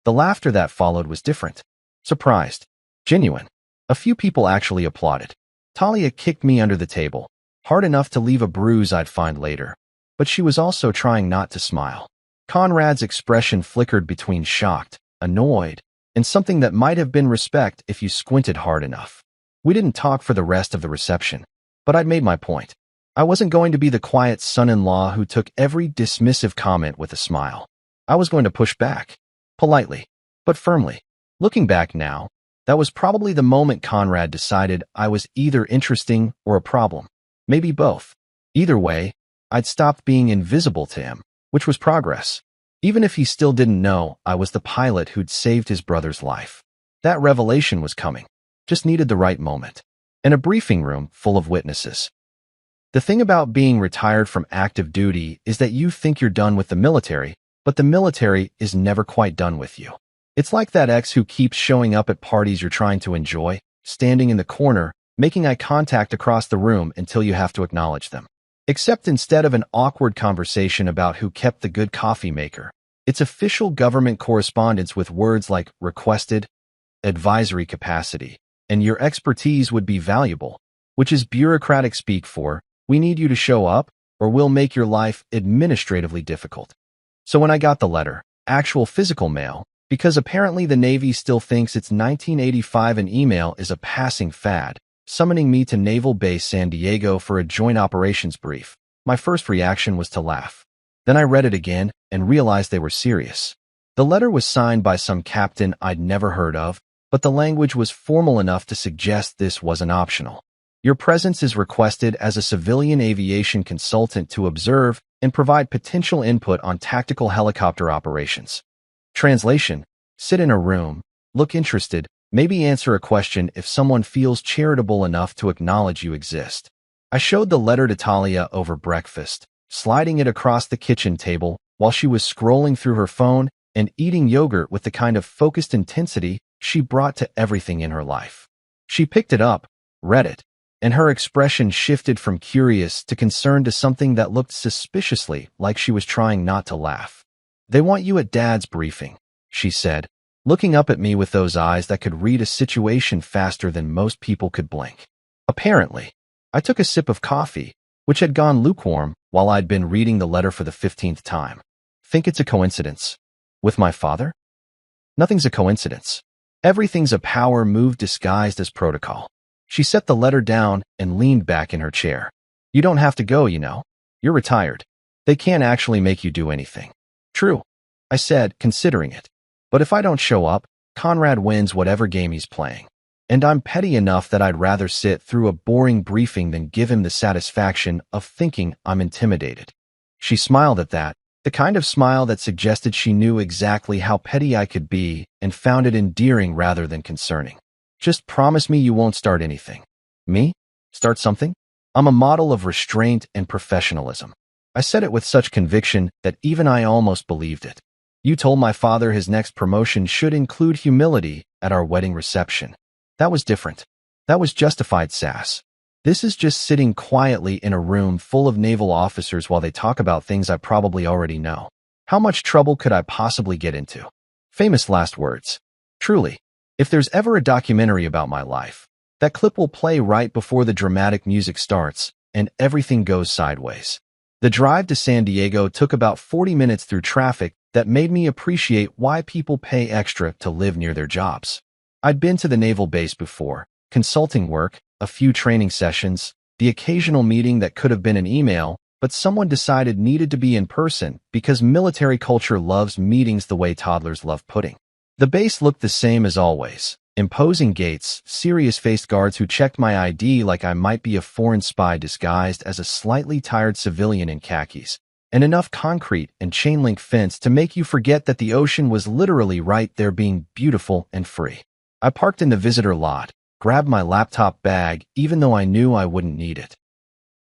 The laughter that followed was different. Surprised. Genuine. A few people actually applauded. Talia kicked me under the table, hard enough to leave a bruise I'd find later. But she was also trying not to smile. Conrad's expression flickered between shocked, annoyed, and something that might have been respect if you squinted hard enough. We didn't talk for the rest of the reception, but I'd made my point. I wasn't going to be the quiet son-in-law who took every dismissive comment with a smile. I was going to push back. Politely, but firmly. Looking back now, that was probably the moment Conrad decided I was either interesting or a problem. Maybe both. Either way, I'd stopped being invisible to him, which was progress. Even if he still didn't know I was the pilot who'd saved his brother's life. That revelation was coming. Just needed the right moment. In a briefing room full of witnesses. The thing about being retired from active duty is that you think you're done with the military, but the military is never quite done with you. It's like that ex who keeps showing up at parties you're trying to enjoy, standing in the corner, making eye contact across the room until you have to acknowledge them. Except instead of an awkward conversation about who kept the good coffee maker, it's official government correspondence with words like requested, advisory capacity, and your expertise would be valuable, which is bureaucratic speak for, we need you to show up, or we'll make your life administratively difficult. So when I got the letter, actual physical mail, because apparently the Navy still thinks it's 1985 and email is a passing fad, summoning me to Naval Base San Diego for a joint operations brief, my first reaction was to laugh. Then I read it again and realized they were serious. The letter was signed by some captain I'd never heard of, but the language was formal enough to suggest this wasn't optional. Your presence is requested as a civilian aviation consultant to observe and provide potential input on tactical helicopter operations. Translation: sit in a room, look interested, maybe answer a question if someone feels charitable enough to acknowledge you exist. I showed the letter to Talia over breakfast, sliding it across the kitchen table while she was scrolling through her phone and eating yogurt with the kind of focused intensity she brought to everything in her life. She picked it up, read it, and her expression shifted from curious to concerned to something that looked suspiciously like she was trying not to laugh. "They want you at Dad's briefing," she said, looking up at me with those eyes that could read a situation faster than most people could blink. Apparently, I took a sip of coffee, which had gone lukewarm while I'd been reading the letter for the 15th time. Think it's a coincidence? With my father? Nothing's a coincidence. Everything's a power move disguised as protocol. She set the letter down and leaned back in her chair. "You don't have to go, you know. You're retired. They can't actually make you do anything." "True," I said, considering it. "But if I don't show up, Conrad wins whatever game he's playing. And I'm petty enough that I'd rather sit through a boring briefing than give him the satisfaction of thinking I'm intimidated." She smiled at that, the kind of smile that suggested she knew exactly how petty I could be and found it endearing rather than concerning. "Just promise me you won't start anything." "Me? Start something?" I'm a model of restraint and professionalism. I said it with such conviction that even I almost believed it. "You told my father his next promotion should include humility at our wedding reception." That was different. That was justified sass. This is just sitting quietly in a room full of naval officers while they talk about things I probably already know. How much trouble could I possibly get into? Famous last words. Truly, if there's ever a documentary about my life, that clip will play right before the dramatic music starts, and everything goes sideways. The drive to San Diego took about 40 minutes through traffic that made me appreciate why people pay extra to live near their jobs. I'd been to the naval base before, consulting work, a few training sessions, the occasional meeting that could have been an email, but someone decided needed to be in person because military culture loves meetings the way toddlers love pudding. The base looked the same as always. Imposing gates, serious-faced guards who checked my ID like I might be a foreign spy disguised as a slightly tired civilian in khakis, and enough concrete and chain-link fence to make you forget that the ocean was literally right there being beautiful and free. I parked in the visitor lot, grabbed my laptop bag even though I knew I wouldn't need it.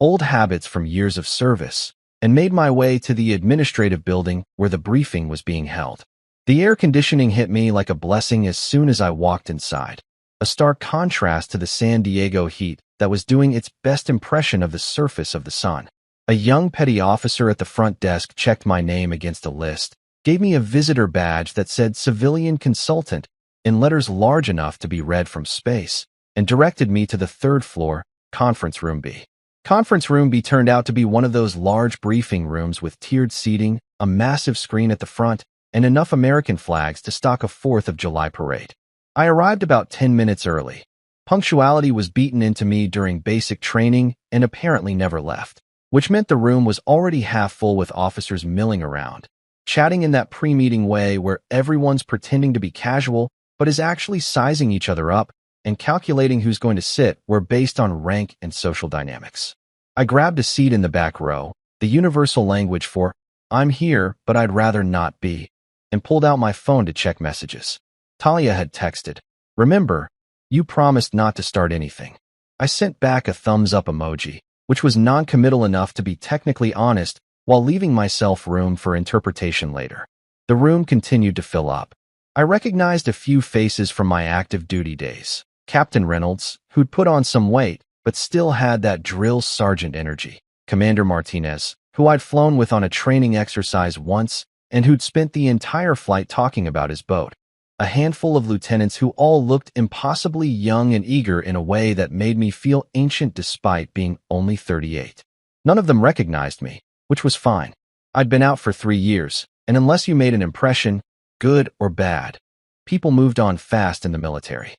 Old habits from years of service, and made my way to the administrative building where the briefing was being held. The air conditioning hit me like a blessing as soon as I walked inside, a stark contrast to the San Diego heat that was doing its best impression of the surface of the sun. A young petty officer at the front desk checked my name against a list, gave me a visitor badge that said civilian consultant in letters large enough to be read from space, and directed me to the third floor, Conference Room B. Conference Room B turned out to be one of those large briefing rooms with tiered seating, a massive screen at the front, and enough American flags to stock a 4th of July parade. I arrived about 10 minutes early. Punctuality was beaten into me during basic training and apparently never left, which meant the room was already half full with officers milling around, chatting in that pre-meeting way where everyone's pretending to be casual but is actually sizing each other up and calculating who's going to sit where based on rank and social dynamics. I grabbed a seat in the back row, the universal language for, "I'm here, but I'd rather not be," and pulled out my phone to check messages. Talia had texted, "Remember, you promised not to start anything." I sent back a thumbs-up emoji, which was non-committal enough to be technically honest while leaving myself room for interpretation later. The room continued to fill up. I recognized a few faces from my active duty days. Captain Reynolds, who'd put on some weight, but still had that drill sergeant energy. Commander Martinez, who I'd flown with on a training exercise once, and who'd spent the entire flight talking about his boat. A handful of lieutenants who all looked impossibly young and eager in a way that made me feel ancient despite being only 38. None of them recognized me, which was fine. I'd been out for 3 years, and unless you made an impression, good or bad, people moved on fast in the military.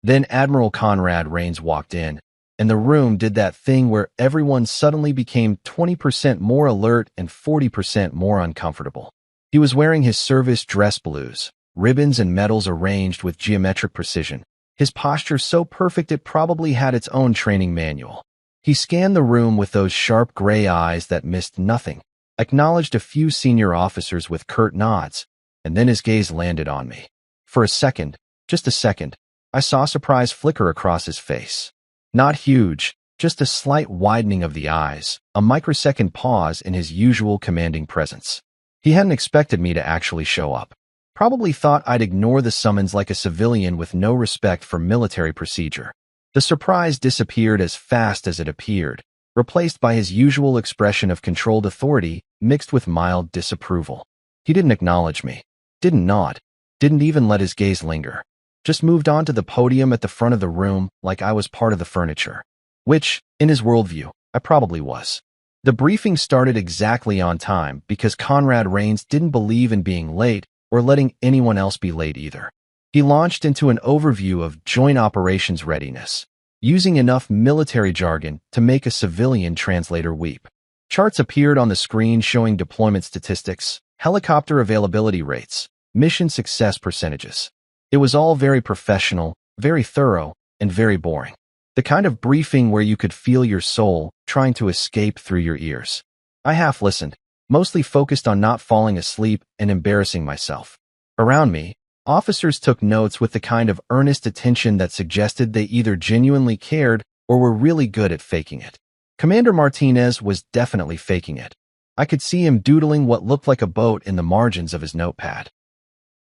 Then Admiral Conrad Rains walked in, and the room did that thing where everyone suddenly became 20% more alert and 40% more uncomfortable. He was wearing his service dress blues, ribbons and medals arranged with geometric precision, his posture so perfect it probably had its own training manual. He scanned the room with those sharp gray eyes that missed nothing, acknowledged a few senior officers with curt nods, and then his gaze landed on me. For a second, just a second, I saw surprise flicker across his face. Not huge, just a slight widening of the eyes, a microsecond pause in his usual commanding presence. He hadn't expected me to actually show up. Probably thought I'd ignore the summons like a civilian with no respect for military procedure. The surprise disappeared as fast as it appeared, replaced by his usual expression of controlled authority mixed with mild disapproval. He didn't acknowledge me, didn't nod, didn't even let his gaze linger. Just moved on to the podium at the front of the room like I was part of the furniture. Which, in his worldview, I probably was. The briefing started exactly on time because Conrad Rains didn't believe in being late or letting anyone else be late either. He launched into an overview of joint operations readiness, using enough military jargon to make a civilian translator weep. Charts appeared on the screen showing deployment statistics, helicopter availability rates, mission success percentages. It was all very professional, very thorough, and very boring. The kind of briefing where you could feel your soul trying to escape through your ears. I half listened, mostly focused on not falling asleep and embarrassing myself. Around me, officers took notes with the kind of earnest attention that suggested they either genuinely cared or were really good at faking it. Commander Martinez was definitely faking it. I could see him doodling what looked like a boat in the margins of his notepad.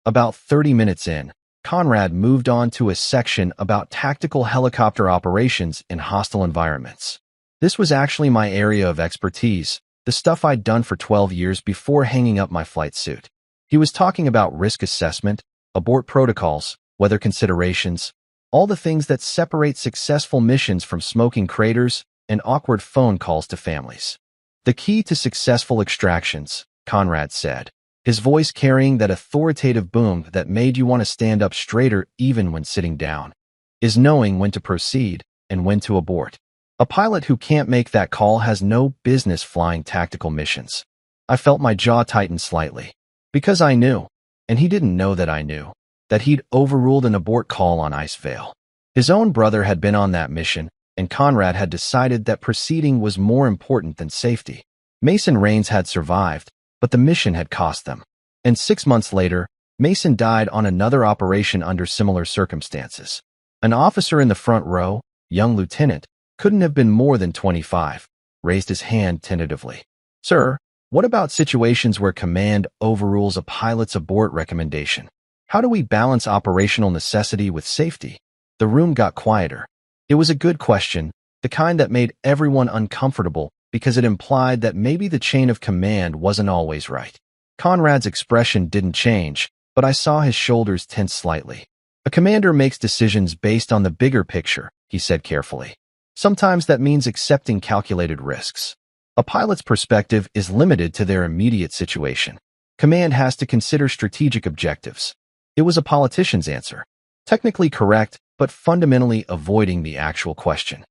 About 30 minutes in, Conrad moved on to a section about tactical helicopter operations in hostile environments. This was actually my area of expertise, the stuff I'd done for 12 years before hanging up my flight suit. He was talking about risk assessment, abort protocols, weather considerations, all the things that separate successful missions from smoking craters, and awkward phone calls to families. The key to successful extractions, Conrad said, his voice carrying that authoritative boom that made you want to stand up straighter even when sitting down, is knowing when to proceed and when to abort. A pilot who can't make that call has no business flying tactical missions. I felt my jaw tighten slightly. Because I knew, and he didn't know that I knew, that he'd overruled an abort call on Icevale. His own brother had been on that mission, and Conrad had decided that proceeding was more important than safety. Mason Rains had survived, but the mission had cost them. And 6 months later, Mason died on another operation under similar circumstances. An officer in the front row, young lieutenant, couldn't have been more than 25, raised his hand tentatively. Sir, what about situations where command overrules a pilot's abort recommendation? How do we balance operational necessity with safety? The room got quieter. It was a good question, the kind that made everyone uncomfortable because it implied that maybe the chain of command wasn't always right. Conrad's expression didn't change, but I saw his shoulders tense slightly. A commander makes decisions based on the bigger picture, he said carefully. Sometimes that means accepting calculated risks. A pilot's perspective is limited to their immediate situation. Command has to consider strategic objectives. It was a politician's answer. Technically correct, but fundamentally avoiding the actual question.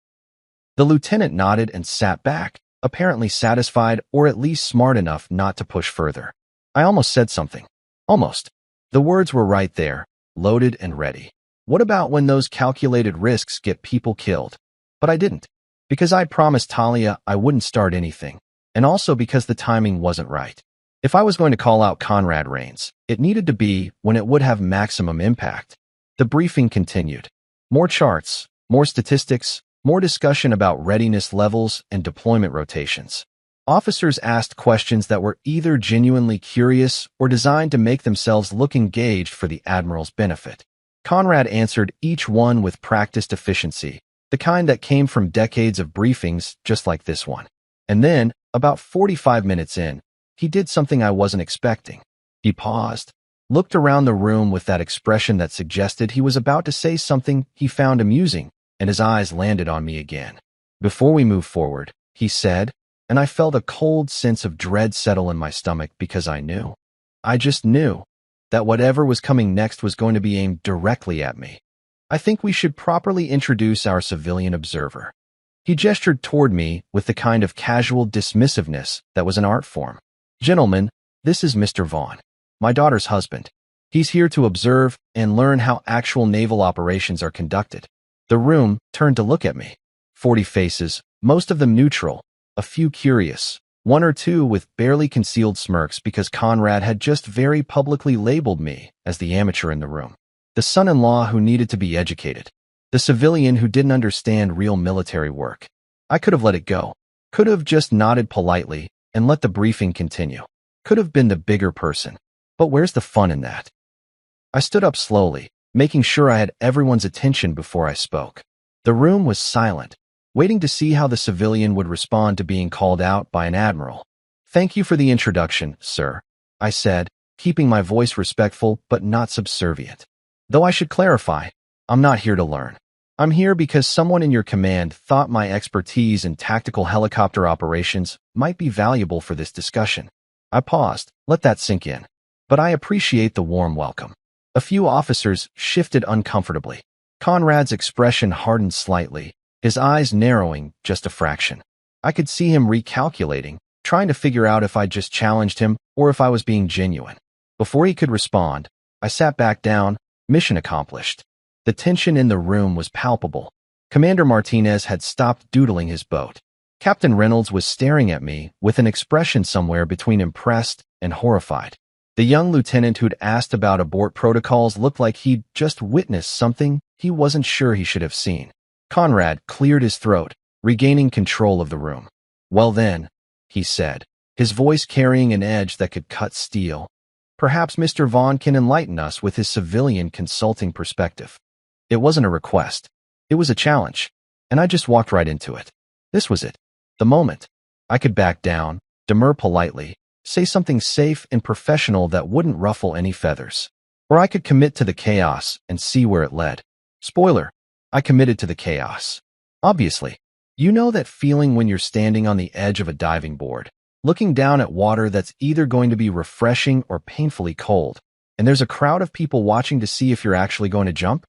The lieutenant nodded and sat back, apparently satisfied or at least smart enough not to push further. I almost said something. Almost. The words were right there, loaded and ready. What about when those calculated risks get people killed? But I didn't. Because I promised Talia I wouldn't start anything, and also because the timing wasn't right. If I was going to call out Conrad Rains, it needed to be when it would have maximum impact. The briefing continued. More charts, more statistics, more discussion about readiness levels and deployment rotations. Officers asked questions that were either genuinely curious or designed to make themselves look engaged for the Admiral's benefit. Conrad answered each one with practiced efficiency, the kind that came from decades of briefings just like this one. And then, about 45 minutes in, he did something I wasn't expecting. He paused, looked around the room with that expression that suggested he was about to say something he found amusing, and his eyes landed on me again. Before we move forward, he said, and I felt a cold sense of dread settle in my stomach because I knew. I just knew that whatever was coming next was going to be aimed directly at me. I think we should properly introduce our civilian observer. He gestured toward me with the kind of casual dismissiveness that was an art form. Gentlemen, this is Mr. Vaughn, my daughter's husband. He's here to observe and learn how actual naval operations are conducted. The room turned to look at me. 40 faces, most of them neutral, a few curious, one or two with barely concealed smirks because Conrad had just very publicly labeled me as the amateur in the room. The son-in-law who needed to be educated. The civilian who didn't understand real military work. I could have let it go. Could have just nodded politely and let the briefing continue. Could have been the bigger person. But where's the fun in that? I stood up slowly, making sure I had everyone's attention before I spoke. The room was silent, waiting to see how the civilian would respond to being called out by an admiral. Thank you for the introduction, sir, I said, keeping my voice respectful but not subservient. Though I should clarify, I'm not here to learn. I'm here because someone in your command thought my expertise in tactical helicopter operations might be valuable for this discussion. I paused, let that sink in. But I appreciate the warm welcome. A few officers shifted uncomfortably. Conrad's expression hardened slightly, his eyes narrowing just a fraction. I could see him recalculating, trying to figure out if I'd just challenged him or if I was being genuine. Before he could respond, I sat back down. Mission accomplished. The tension in the room was palpable. Commander Martinez had stopped doodling his boat. Captain Reynolds was staring at me with an expression somewhere between impressed and horrified. The young lieutenant who'd asked about abort protocols looked like he'd just witnessed something he wasn't sure he should have seen. Conrad cleared his throat, regaining control of the room. Well then, he said, his voice carrying an edge that could cut steel. Perhaps Mr. Vaughn can enlighten us with his civilian consulting perspective. It wasn't a request. It was a challenge. And I just walked right into it. This was it. The moment. I could back down, demur politely, say something safe and professional that wouldn't ruffle any feathers. Or I could commit to the chaos and see where it led. Spoiler, I committed to the chaos. Obviously. You know that feeling when you're standing on the edge of a diving board, looking down at water that's either going to be refreshing or painfully cold, and there's a crowd of people watching to see if you're actually going to jump?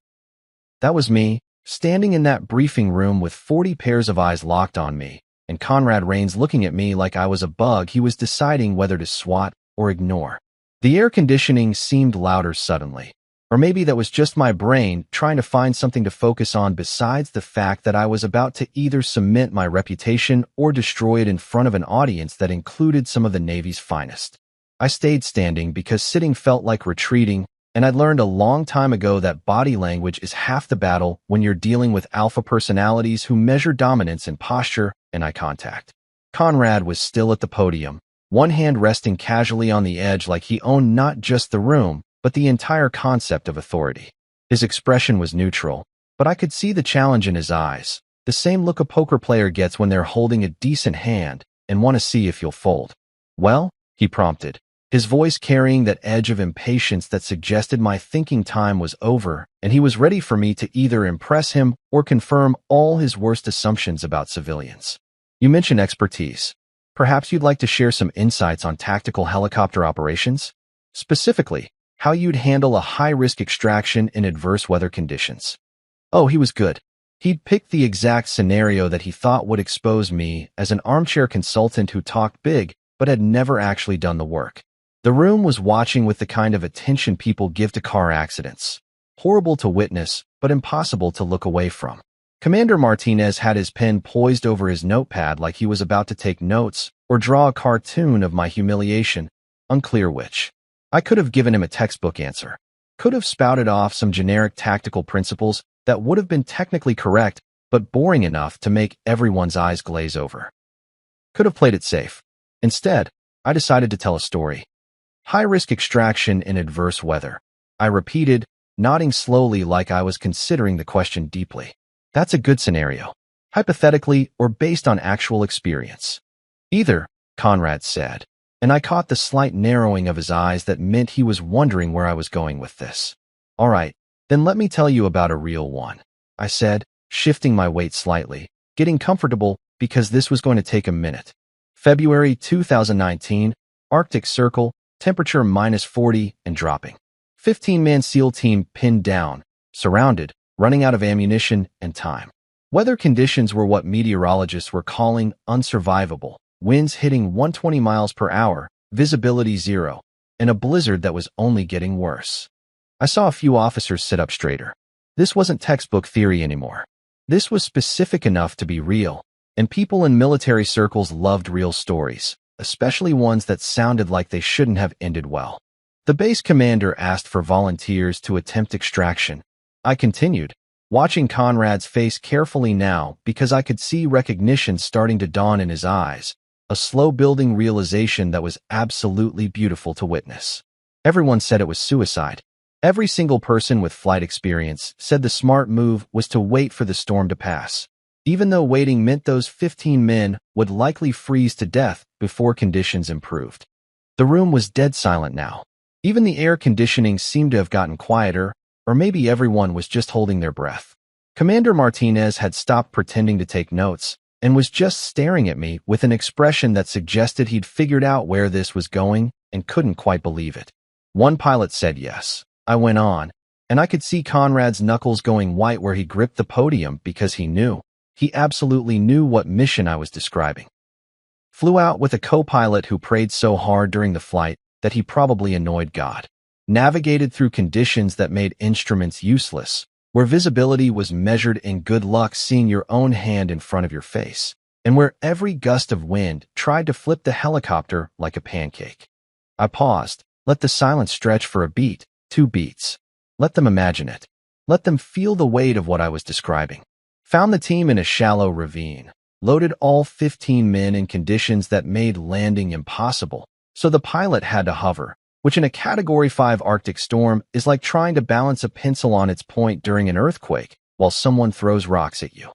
That was me, standing in that briefing room with 40 pairs of eyes locked on me, and Conrad Rains looking at me like I was a bug he was deciding whether to swat or ignore. The air conditioning seemed louder suddenly. Or maybe that was just my brain trying to find something to focus on besides the fact that I was about to either cement my reputation or destroy it in front of an audience that included some of the Navy's finest. I stayed standing because sitting felt like retreating, and I'd learned a long time ago that body language is half the battle when you're dealing with alpha personalities who measure dominance in posture and eye contact. Conrad was still at the podium, one hand resting casually on the edge like he owned not just the room, but the entire concept of authority. His expression was neutral, but I could see the challenge in his eyes, the same look a poker player gets when they're holding a decent hand and want to see if you'll fold. Well, he prompted, his voice carrying that edge of impatience that suggested my thinking time was over, and he was ready for me to either impress him or confirm all his worst assumptions about civilians. You mentioned expertise. Perhaps you'd like to share some insights on tactical helicopter operations? Specifically, how you'd handle a high-risk extraction in adverse weather conditions. Oh, he was good. He'd picked the exact scenario that he thought would expose me as an armchair consultant who talked big but had never actually done the work. The room was watching with the kind of attention people give to car accidents. Horrible to witness, but impossible to look away from. Commander Martinez had his pen poised over his notepad like he was about to take notes or draw a cartoon of my humiliation, unclear which. I could have given him a textbook answer. Could have spouted off some generic tactical principles that would have been technically correct, but boring enough to make everyone's eyes glaze over. Could have played it safe. Instead, I decided to tell a story. High-risk extraction in adverse weather. I repeated, nodding slowly like I was considering the question deeply. That's a good scenario. Hypothetically or based on actual experience. Either, Conrad said, and I caught the slight narrowing of his eyes that meant he was wondering where I was going with this. All right, then let me tell you about a real one, I said, shifting my weight slightly, getting comfortable because this was going to take a minute. February 2019, Arctic Circle, temperature -40 and dropping. 15-man SEAL team pinned down, surrounded, running out of ammunition and time. Weather conditions were what meteorologists were calling unsurvivable. Winds hitting 120 miles per hour, visibility 0, and a blizzard that was only getting worse. I saw a few officers sit up straighter. This wasn't textbook theory anymore. This was specific enough to be real, and people in military circles loved real stories, especially ones that sounded like they shouldn't have ended well. The base commander asked for volunteers to attempt extraction. I continued, watching Conrad's face carefully now because I could see recognition starting to dawn in his eyes. A slow-building realization that was absolutely beautiful to witness. Everyone said it was suicide. Every single person with flight experience said the smart move was to wait for the storm to pass, even though waiting meant those 15 men would likely freeze to death before conditions improved. The room was dead silent now. Even the air conditioning seemed to have gotten quieter, or maybe everyone was just holding their breath. Commander Martinez had stopped pretending to take notes, and was just staring at me with an expression that suggested he'd figured out where this was going and couldn't quite believe it. One pilot said yes. I went on, and I could see Conrad's knuckles going white where he gripped the podium because he knew. He absolutely knew what mission I was describing. Flew out with a co-pilot who prayed so hard during the flight that he probably annoyed God. Navigated through conditions that made instruments useless, where visibility was measured in good luck seeing your own hand in front of your face, and where every gust of wind tried to flip the helicopter like a pancake. I paused, let the silence stretch for a beat, 2 beats. Let them imagine it. Let them feel the weight of what I was describing. Found the team in a shallow ravine, loaded all 15 men in conditions that made landing impossible, so the pilot had to hover, which in a Category 5 Arctic storm is like trying to balance a pencil on its point during an earthquake while someone throws rocks at you.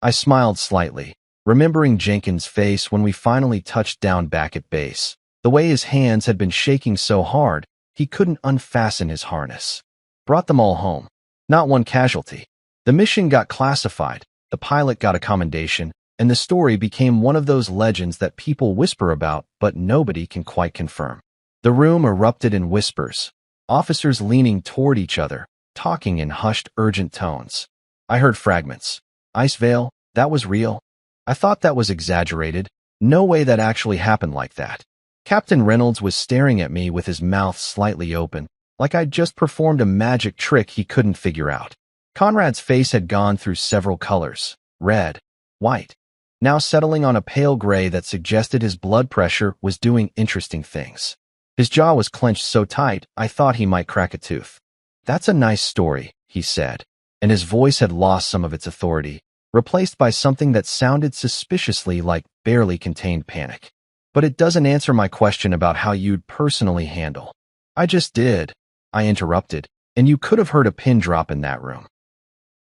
I smiled slightly, remembering Jenkins' face when we finally touched down back at base, the way his hands had been shaking so hard he couldn't unfasten his harness. Brought them all home. Not one casualty. The mission got classified, the pilot got a commendation, and the story became one of those legends that people whisper about, but nobody can quite confirm. The room erupted in whispers, officers leaning toward each other, talking in hushed, urgent tones. I heard fragments. Icevale, that was real? I thought that was exaggerated. No way that actually happened like that. Captain Reynolds was staring at me with his mouth slightly open, like I'd just performed a magic trick he couldn't figure out. Conrad's face had gone through several colors, red, white, now settling on a pale gray that suggested his blood pressure was doing interesting things. His jaw was clenched so tight I thought he might crack a tooth. That's a nice story, he said, and his voice had lost some of its authority, replaced by something that sounded suspiciously like barely contained panic. But it doesn't answer my question about how you'd personally handle. I just did, I interrupted, and you could have heard a pin drop in that room.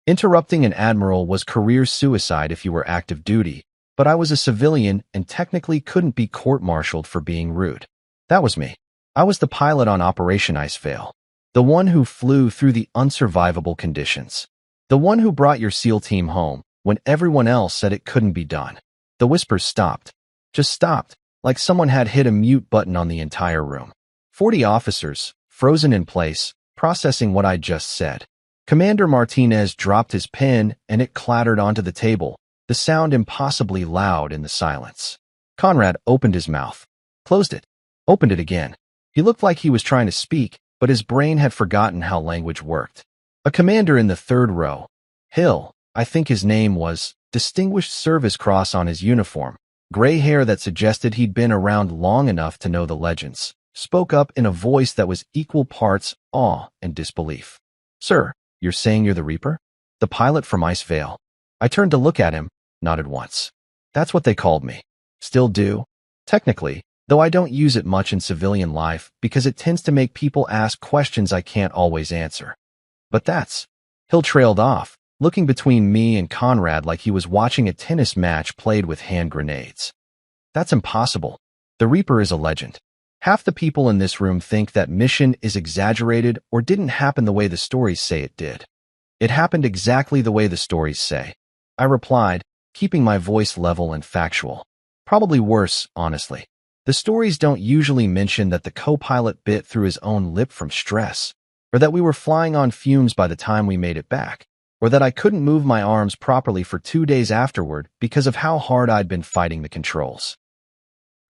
Interrupting an admiral was career suicide if you were active duty, but I was a civilian and technically couldn't be court-martialed for being rude. That was me. I was the pilot on Operation Icevale, the one who flew through the unsurvivable conditions, the one who brought your SEAL team home when everyone else said it couldn't be done. The whispers stopped. Just stopped, like someone had hit a mute button on the entire room. 40 officers, frozen in place, processing what I'd just said. Commander Martinez dropped his pen and it clattered onto the table, the sound impossibly loud in the silence. Conrad opened his mouth, closed it, opened it again. He looked like he was trying to speak, but his brain had forgotten how language worked. A commander in the third row, Hill, I think his name was, Distinguished Service Cross on his uniform, gray hair that suggested he'd been around long enough to know the legends, spoke up in a voice that was equal parts awe and disbelief. Sir, you're saying you're the Reaper? The pilot from Icevale? I turned to look at him, nodded once. That's what they called me. Still do. Technically, though I don't use it much in civilian life because it tends to make people ask questions I can't always answer. But that's... Hill trailed off, looking between me and Conrad like he was watching a tennis match played with hand grenades. That's impossible. The Reaper is a legend. Half the people in this room think that mission is exaggerated or didn't happen the way the stories say it did. It happened exactly the way the stories say. I replied, keeping my voice level and factual. Probably worse, honestly. The stories don't usually mention that the co-pilot bit through his own lip from stress, or that we were flying on fumes by the time we made it back, or that I couldn't move my arms properly for 2 days afterward because of how hard I'd been fighting the controls.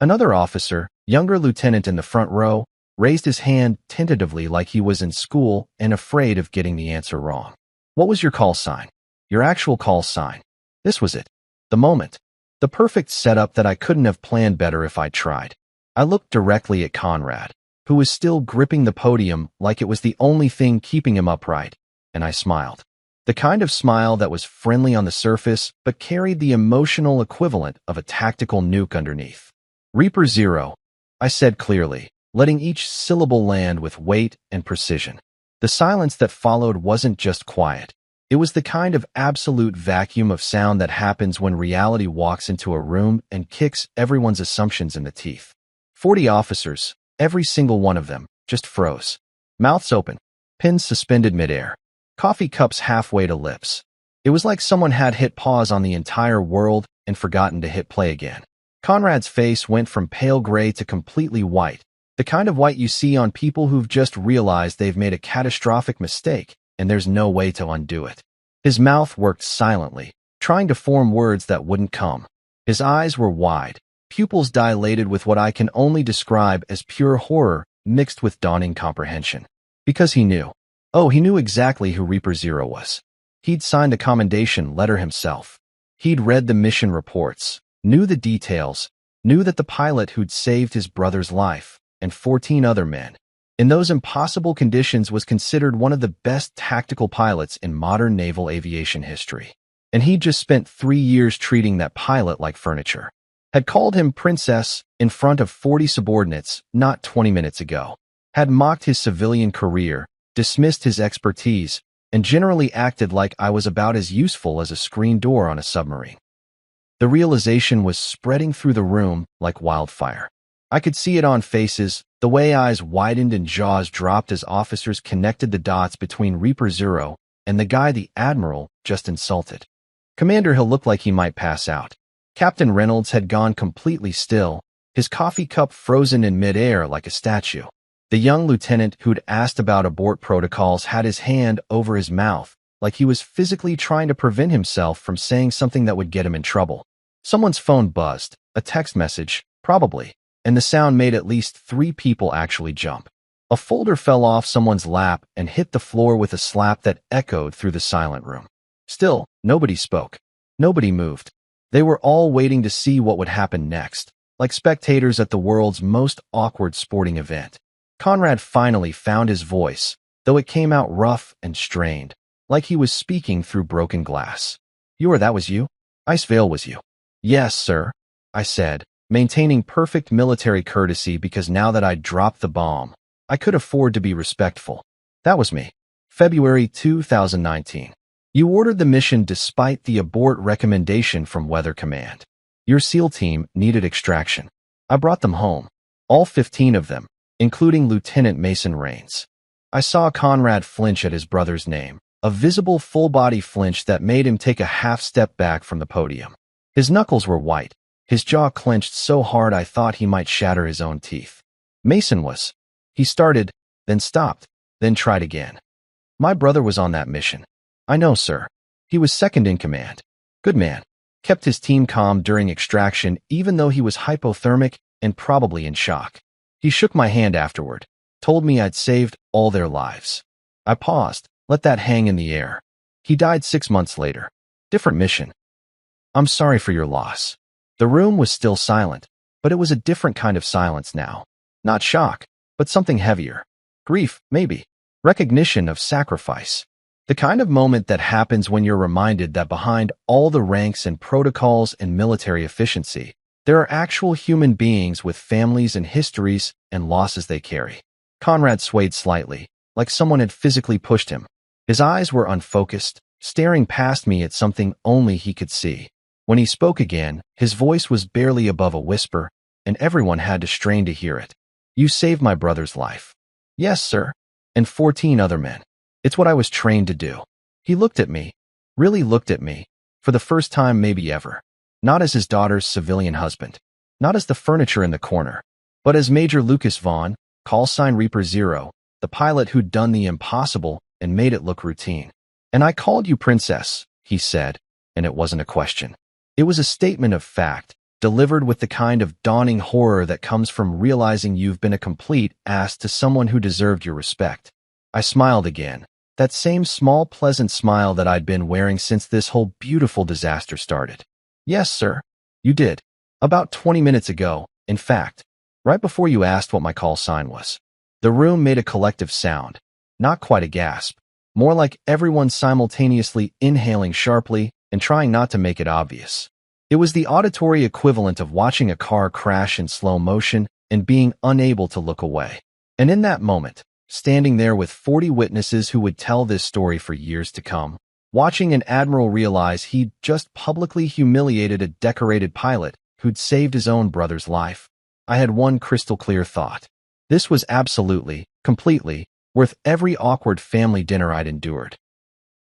Another officer, younger lieutenant in the front row, raised his hand tentatively like he was in school and afraid of getting the answer wrong. What was your call sign? Your actual call sign. This was it. The moment. The perfect setup that I couldn't have planned better if I'd tried. I looked directly at Conrad, who was still gripping the podium like it was the only thing keeping him upright, and I smiled. The kind of smile that was friendly on the surface but carried the emotional equivalent of a tactical nuke underneath. Reaper Zero, I said clearly, letting each syllable land with weight and precision. The silence that followed wasn't just quiet. It was the kind of absolute vacuum of sound that happens when reality walks into a room and kicks everyone's assumptions in the teeth. 40 officers, every single one of them, just froze. Mouths open, pins suspended midair, coffee cups halfway to lips. It was like someone had hit pause on the entire world and forgotten to hit play again. Conrad's face went from pale gray to completely white, the kind of white you see on people who've just realized they've made a catastrophic mistake and there's no way to undo it. His mouth worked silently, trying to form words that wouldn't come. His eyes were wide, pupils dilated with what I can only describe as pure horror mixed with dawning comprehension. Because he knew. Oh, he knew exactly who Reaper Zero was. He'd signed a commendation letter himself. He'd read the mission reports, knew the details, knew that the pilot who'd saved his brother's life, and 14 other men, in those impossible conditions was considered one of the best tactical pilots in modern naval aviation history. And he'd just spent 3 years treating that pilot like furniture. Had called him Princess in front of 40 subordinates not 20 minutes ago. Had mocked his civilian career, dismissed his expertise, and generally acted like I was about as useful as a screen door on a submarine. The realization was spreading through the room like wildfire. I could see it on faces, the way eyes widened and jaws dropped as officers connected the dots between Reaper Zero and the guy the Admiral just insulted. Commander Hill looked like he might pass out. Captain Reynolds had gone completely still, his coffee cup frozen in midair like a statue. The young lieutenant who'd asked about abort protocols had his hand over his mouth, like he was physically trying to prevent himself from saying something that would get him in trouble. Someone's phone buzzed, a text message, probably, and the sound made at least 3 people actually jump. A folder fell off someone's lap and hit the floor with a slap that echoed through the silent room. Still, nobody spoke. Nobody moved. They were all waiting to see what would happen next, like spectators at the world's most awkward sporting event. Conrad finally found his voice, though it came out rough and strained, like he was speaking through broken glass. That was you? Icevale was you? Yes, sir, I said, maintaining perfect military courtesy because now that I'd dropped the bomb, I could afford to be respectful. That was me. February 2019. You ordered the mission despite the abort recommendation from Weather Command. Your SEAL team needed extraction. I brought them home. All 15 of them, including Lieutenant Mason Rains. I saw Conrad flinch at his brother's name, a visible full-body flinch that made him take a half-step back from the podium. His knuckles were white, his jaw clenched so hard I thought he might shatter his own teeth. Mason was. He started, then stopped, then tried again. My brother was on that mission. I know, sir. He was second in command. Good man. Kept his team calm during extraction even though he was hypothermic and probably in shock. He shook my hand afterward, told me I'd saved all their lives. I paused, let that hang in the air. He died 6 months later. Different mission. I'm sorry for your loss. The room was still silent, but it was a different kind of silence now. Not shock, but something heavier. Grief, maybe. Recognition of sacrifice. The kind of moment that happens when you're reminded that behind all the ranks and protocols and military efficiency, there are actual human beings with families and histories and losses they carry. Conrad swayed slightly, like someone had physically pushed him. His eyes were unfocused, staring past me at something only he could see. When he spoke again, his voice was barely above a whisper, and everyone had to strain to hear it. You saved my brother's life. Yes, sir. And 14 other men. It's what I was trained to do. He looked at me, really looked at me, for the first time maybe ever. Not as his daughter's civilian husband, not as the furniture in the corner, but as Major Lucas Vaughn, callsign Reaper Zero, the pilot who'd done the impossible and made it look routine. And I called you princess, he said, and it wasn't a question. It was a statement of fact, delivered with the kind of dawning horror that comes from realizing you've been a complete ass to someone who deserved your respect. I smiled again, that same small pleasant smile that I'd been wearing since this whole beautiful disaster started. Yes, sir. You did. About 20 minutes ago, in fact, right before you asked what my call sign was. The room made a collective sound, not quite a gasp, more like everyone simultaneously inhaling sharply and trying not to make it obvious. It was the auditory equivalent of watching a car crash in slow motion and being unable to look away. And in that moment, standing there with 40 witnesses who would tell this story for years to come, watching an admiral realize he'd just publicly humiliated a decorated pilot who'd saved his own brother's life, I had one crystal clear thought. This was absolutely, completely, worth every awkward family dinner I'd endured.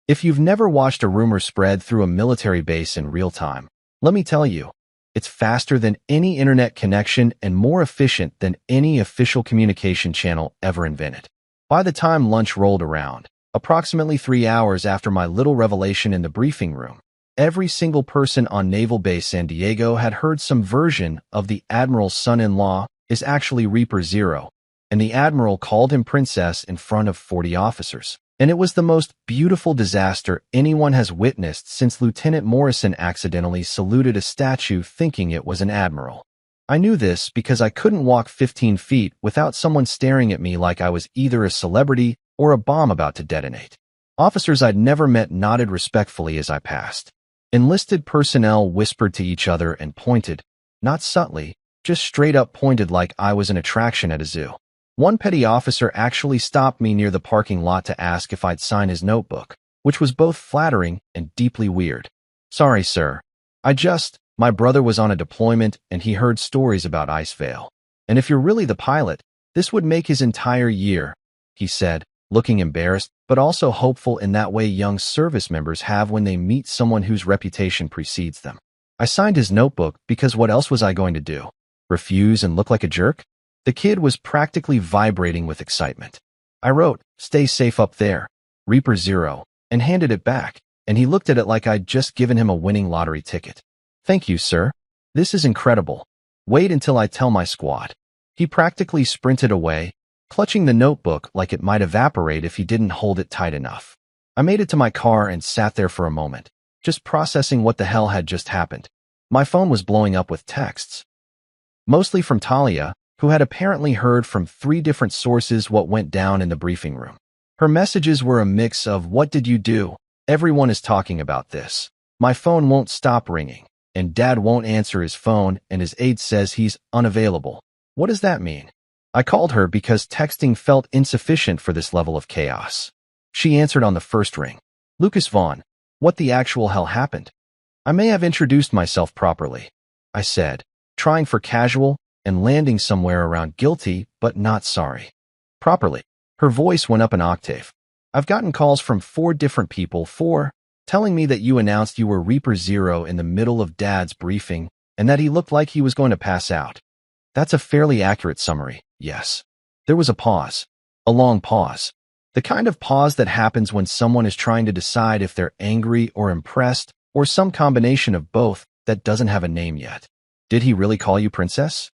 If you've never watched a rumor spread through a military base in real time, let me tell you, it's faster than any internet connection and more efficient than any official communication channel ever invented. By the time lunch rolled around, approximately 3 hours after my little revelation in the briefing room, every single person on Naval Base San Diego had heard some version of the Admiral's son-in-law is actually Reaper Zero, and the Admiral called him princess in front of 40 officers. And it was the most beautiful disaster anyone has witnessed since Lieutenant Morrison accidentally saluted a statue thinking it was an admiral. I knew this because I couldn't walk 15 feet without someone staring at me like I was either a celebrity or a bomb about to detonate. Officers I'd never met nodded respectfully as I passed. Enlisted personnel whispered to each other and pointed, not subtly, just straight up pointed like I was an attraction at a zoo. One petty officer actually stopped me near the parking lot to ask if I'd sign his notebook, which was both flattering and deeply weird. Sorry, sir. My brother was on a deployment and he heard stories about Icevale. And if you're really the pilot, this would make his entire year, he said, looking embarrassed, but also hopeful in that way young service members have when they meet someone whose reputation precedes them. I signed his notebook because what else was I going to do? Refuse and look like a jerk? The kid was practically vibrating with excitement. I wrote, "Stay safe up there, Reaper Zero," and handed it back, and he looked at it like I'd just given him a winning lottery ticket. "Thank you, sir. This is incredible. Wait until I tell my squad." He practically sprinted away, clutching the notebook like it might evaporate if he didn't hold it tight enough. I made it to my car and sat there for a moment, just processing what the hell had just happened. My phone was blowing up with texts, mostly from Talia, who had apparently heard from 3 different sources what went down in the briefing room. Her messages were a mix of, "What did you do? Everyone is talking about this. My phone won't stop ringing, and Dad won't answer his phone, and his aide says he's unavailable. What does that mean?" I called her because texting felt insufficient for this level of chaos. She answered on the first ring. "Lucas Vaughn, what the actual hell happened?" "I may have introduced myself properly," I said, trying for casual and landing somewhere around guilty but not sorry. "Properly." Her voice went up an octave. "I've gotten calls from 4 different people, 4, telling me that you announced you were Reaper Zero in the middle of Dad's briefing and that he looked like he was going to pass out." "That's a fairly accurate summary, yes." There was a pause. A long pause. The kind of pause that happens when someone is trying to decide if they're angry or impressed, or some combination of both that doesn't have a name yet. "Did he really call you princess?"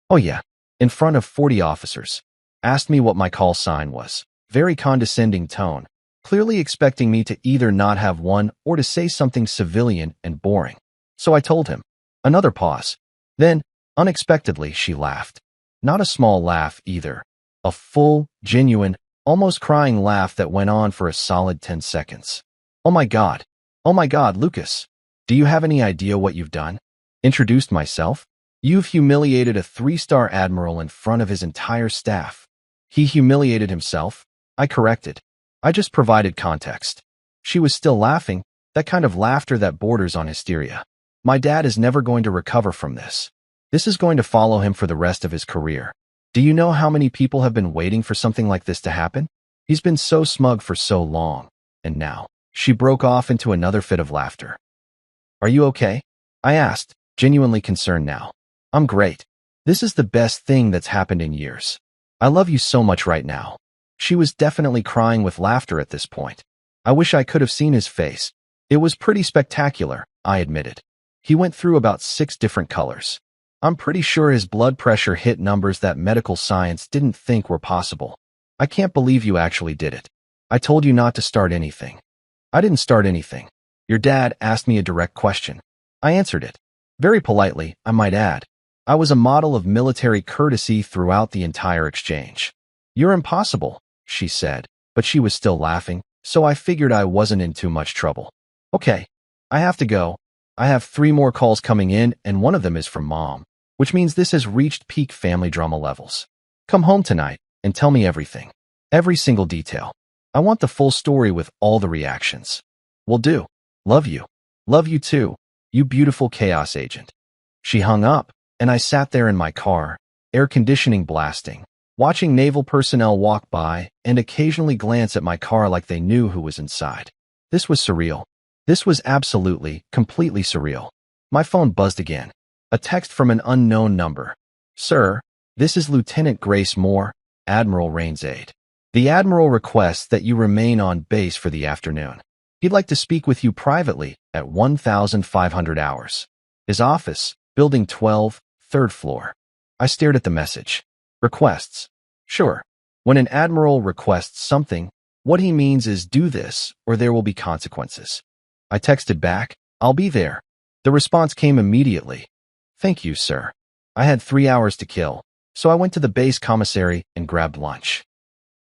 "Oh yeah, in front of 40 officers. Asked me what my call sign was. Very condescending tone, clearly expecting me to either not have one or to say something civilian and boring. So I told him." Another pause. Then, unexpectedly, she laughed. Not a small laugh either. A full, genuine, almost crying laugh that went on for a solid 10 seconds. "Oh my God. Oh my God, Lucas. Do you have any idea what you've done?" Introduced myself. "You've humiliated a 3-star admiral in front of his entire staff." "He humiliated himself?" I corrected. I just provided context. She was still laughing, that kind of laughter that borders on hysteria. "My dad is never going to recover from this. This is going to follow him for the rest of his career. Do you know how many people have been waiting for something like this to happen? He's been so smug for so long. And now," she broke off into another fit of laughter. "Are you okay?" I asked, genuinely concerned now. "I'm great. This is the best thing that's happened in years. I love you so much right now." She was definitely crying with laughter at this point. I wish I could have seen his face. It was pretty spectacular, I admitted. He went through about 6 different colors. I'm pretty sure his blood pressure hit numbers that medical science didn't think were possible. "I can't believe you actually did it. I told you not to start anything." "I didn't start anything. Your dad asked me a direct question. I answered it. Very politely, I might add. I was a model of military courtesy throughout the entire exchange." "You're impossible," she said, but she was still laughing, so I figured I wasn't in too much trouble. "Okay, I have to go. I have 3 more calls coming in, and one of them is from Mom, which means this has reached peak family drama levels. Come home tonight and tell me everything. Every single detail. I want the full story with all the reactions." "Will do. Love you." "Love you too, you beautiful chaos agent." She hung up, and I sat there in my car, air conditioning blasting, watching naval personnel walk by and occasionally glance at my car like they knew who was inside. This was surreal. This was absolutely, completely surreal. My phone buzzed again. A text from an unknown number. "Sir, this is Lieutenant Grace Moore, Admiral Rain's aide. The Admiral requests that you remain on base for the afternoon. He'd like to speak with you privately at 1500 hours. His office, Building 12, 3rd floor." I stared at the message. Requests. Sure. When an admiral requests something, what he means is do this or there will be consequences. I texted back, "I'll be there." The response came immediately. "Thank you, sir." I had 3 hours to kill, so I went to the base commissary and grabbed lunch.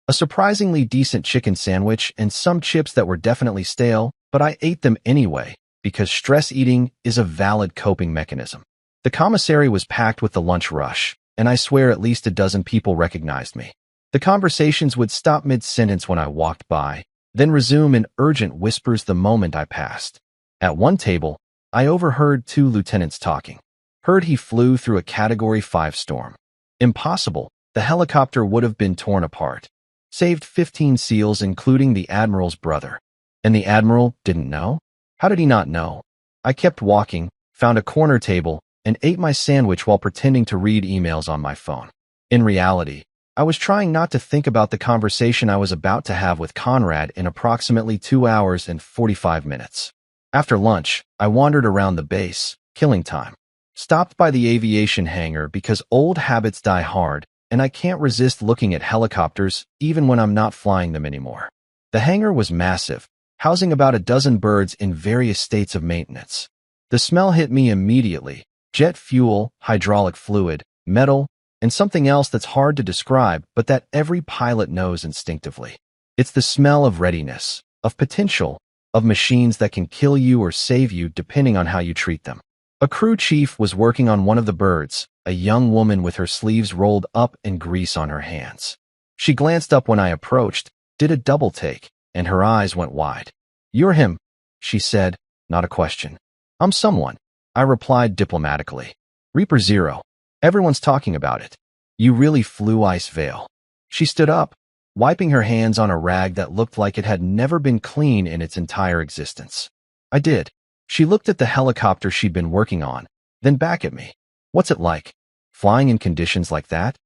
A surprisingly decent chicken sandwich and some chips that were definitely stale, but I ate them anyway, because stress eating is a valid coping mechanism. The commissary was packed with the lunch rush, and I swear at least a dozen people recognized me. The conversations would stop mid-sentence when I walked by, then resume in urgent whispers the moment I passed. At one table, I overheard 2 lieutenants talking. Heard he flew through a Category 5 storm. Impossible. The helicopter would have been torn apart. Saved 15 SEALs, including the Admiral's brother. And the Admiral didn't know? How did he not know? I kept walking, found a corner table, and ate my sandwich while pretending to read emails on my phone. In reality, I was trying not to think about the conversation I was about to have with Conrad in approximately 2 hours and 45 minutes. After lunch, I wandered around the base, killing time. Stopped by the aviation hangar because old habits die hard, and I can't resist looking at helicopters even when I'm not flying them anymore. The hangar was massive, housing about a dozen birds in various states of maintenance. The smell hit me immediately: jet fuel, hydraulic fluid, metal, and something else that's hard to describe but that every pilot knows instinctively. It's the smell of readiness, of potential, of machines that can kill you or save you depending on how you treat them. A crew chief was working on one of the birds, a young woman with her sleeves rolled up and grease on her hands. She glanced up when I approached, did a double take, and her eyes went wide. "You're him," she said, not a question. "I'm someone," I replied diplomatically. "Reaper Zero. Everyone's talking about it. You really flew Ice Veil." She stood up, wiping her hands on a rag that looked like it had never been clean in its entire existence. "I did." She looked at the helicopter she'd been working on, then back at me. "What's it like, flying in conditions like that?"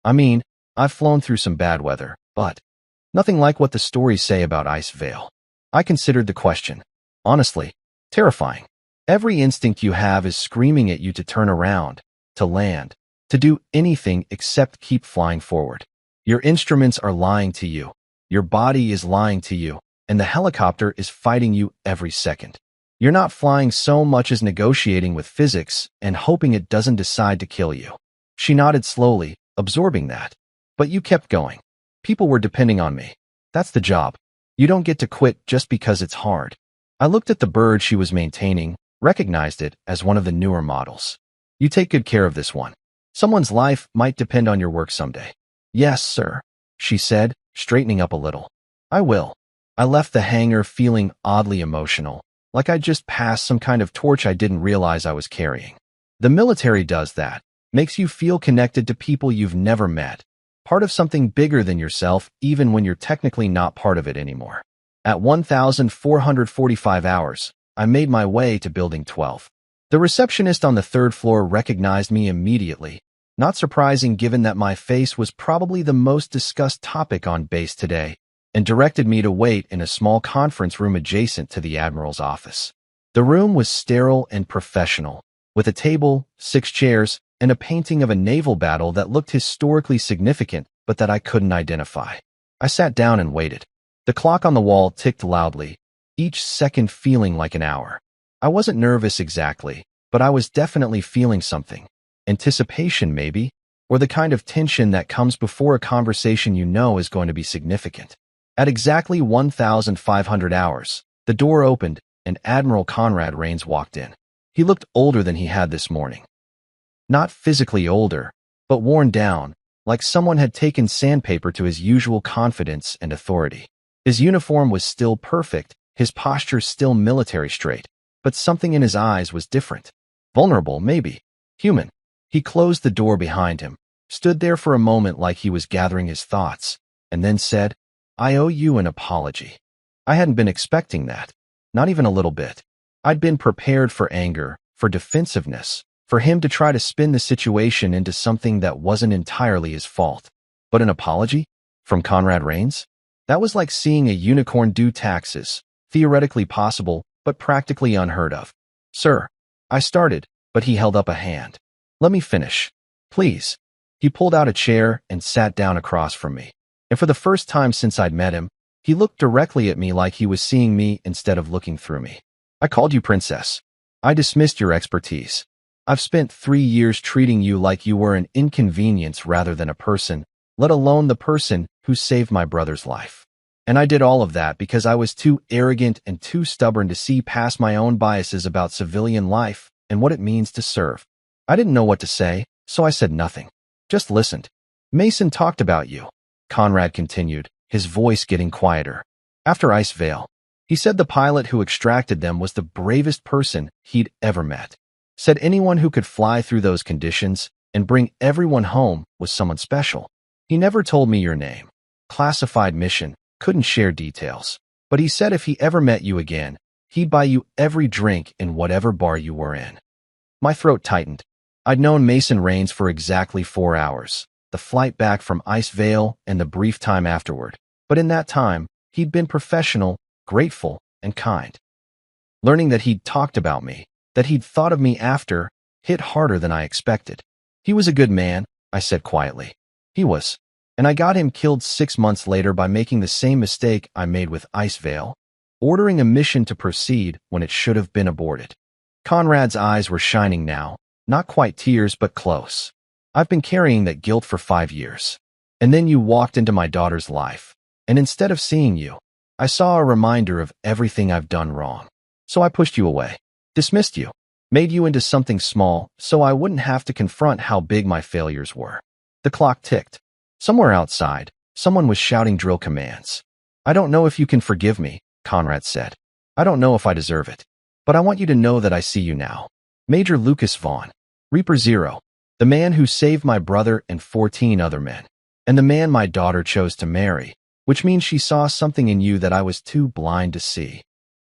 "I mean, I've flown through some bad weather, but nothing like what the stories say about Ice Veil." I considered the question. Honestly, terrifying. Every instinct you have is screaming at you to turn around, to land, to do anything except keep flying forward. Your instruments are lying to you. Your body is lying to you, and the helicopter is fighting you every second. You're not flying so much as negotiating with physics and hoping it doesn't decide to kill you. She nodded slowly, absorbing that. "But you kept going. People were depending on me. That's the job. You don't get to quit just because it's hard." I looked at the bird she was maintaining, recognized it as one of the newer models. "You take good care of this one. Someone's life might depend on your work someday." "Yes, sir," she said, straightening up a little. "I will." I left the hangar feeling oddly emotional, like I'd just passed some kind of torch I didn't realize I was carrying. The military does that, makes you feel connected to people you've never met, part of something bigger than yourself even when you're technically not part of it anymore. At 1,445 hours, I made my way to Building 12. The receptionist on the third floor recognized me immediately, not surprising given that my face was probably the most discussed topic on base today, and directed me to wait in a small conference room adjacent to the Admiral's office. The room was sterile and professional, with a table, 6 chairs, and a painting of a naval battle that looked historically significant but that I couldn't identify. I sat down and waited. The clock on the wall ticked loudly, each second feeling like an hour. I wasn't nervous exactly, but I was definitely feeling something. Anticipation, maybe, or the kind of tension that comes before a conversation you know is going to be significant. At exactly 1,500 hours, the door opened and Admiral Conrad Rains walked in. He looked older than he had this morning. Not physically older, but worn down, like someone had taken sandpaper to his usual confidence and authority. His uniform was still perfect, his posture still military straight, but something in his eyes was different. Vulnerable, maybe. Human. He closed the door behind him, stood there for a moment like he was gathering his thoughts, and then said, "I owe you an apology." I hadn't been expecting that. Not even a little bit. I'd been prepared for anger, for defensiveness, for him to try to spin the situation into something that wasn't entirely his fault. But an apology? From Conrad Rains? That was like seeing a unicorn do taxes, theoretically possible, but practically unheard of. "Sir," I started, but he held up a hand. "Let me finish. Please." He pulled out a chair and sat down across from me. And for the first time since I'd met him, he looked directly at me like he was seeing me instead of looking through me. "I called you princess. I dismissed your expertise. I've spent 3 years treating you like you were an inconvenience rather than a person, let alone the person who saved my brother's life. And I did all of that because I was too arrogant and too stubborn to see past my own biases about civilian life and what it means to serve. I didn't know what to say, so I said nothing. Just listened. Mason talked about you," Conrad continued, his voice getting quieter. "After Ice Veil, he said the pilot who extracted them was the bravest person he'd ever met. Said anyone who could fly through those conditions and bring everyone home was someone special. He never told me your name. Classified mission, couldn't share details. But he said if he ever met you again, He'd buy you every drink in whatever bar you were in. My throat tightened. I'd known Mason Rains for exactly 4 hours, the flight back from Ice Vale and the brief time afterward. But in that time, he'd been professional, grateful, and kind. Learning that he'd talked about me, that he'd thought of me after, hit harder than I expected. He was a good man, I said quietly. He was. And I got him killed 6 months later by making the same mistake I made with Ice Vale, ordering a mission to proceed when it should have been aborted. Conrad's eyes were shining now, not quite tears but close. I've been carrying that guilt for 5 years. And then you walked into my daughter's life. And instead of seeing you, I saw a reminder of everything I've done wrong. So I pushed you away, dismissed you, made you into something small so I wouldn't have to confront how big my failures were. The clock ticked. Somewhere outside, someone was shouting drill commands. I don't know if you can forgive me, Conrad said. I don't know if I deserve it. But I want you to know that I see you now. Major Lucas Vaughn, Reaper Zero, the man who saved my brother and 14 other men, and the man my daughter chose to marry, which means she saw something in you that I was too blind to see.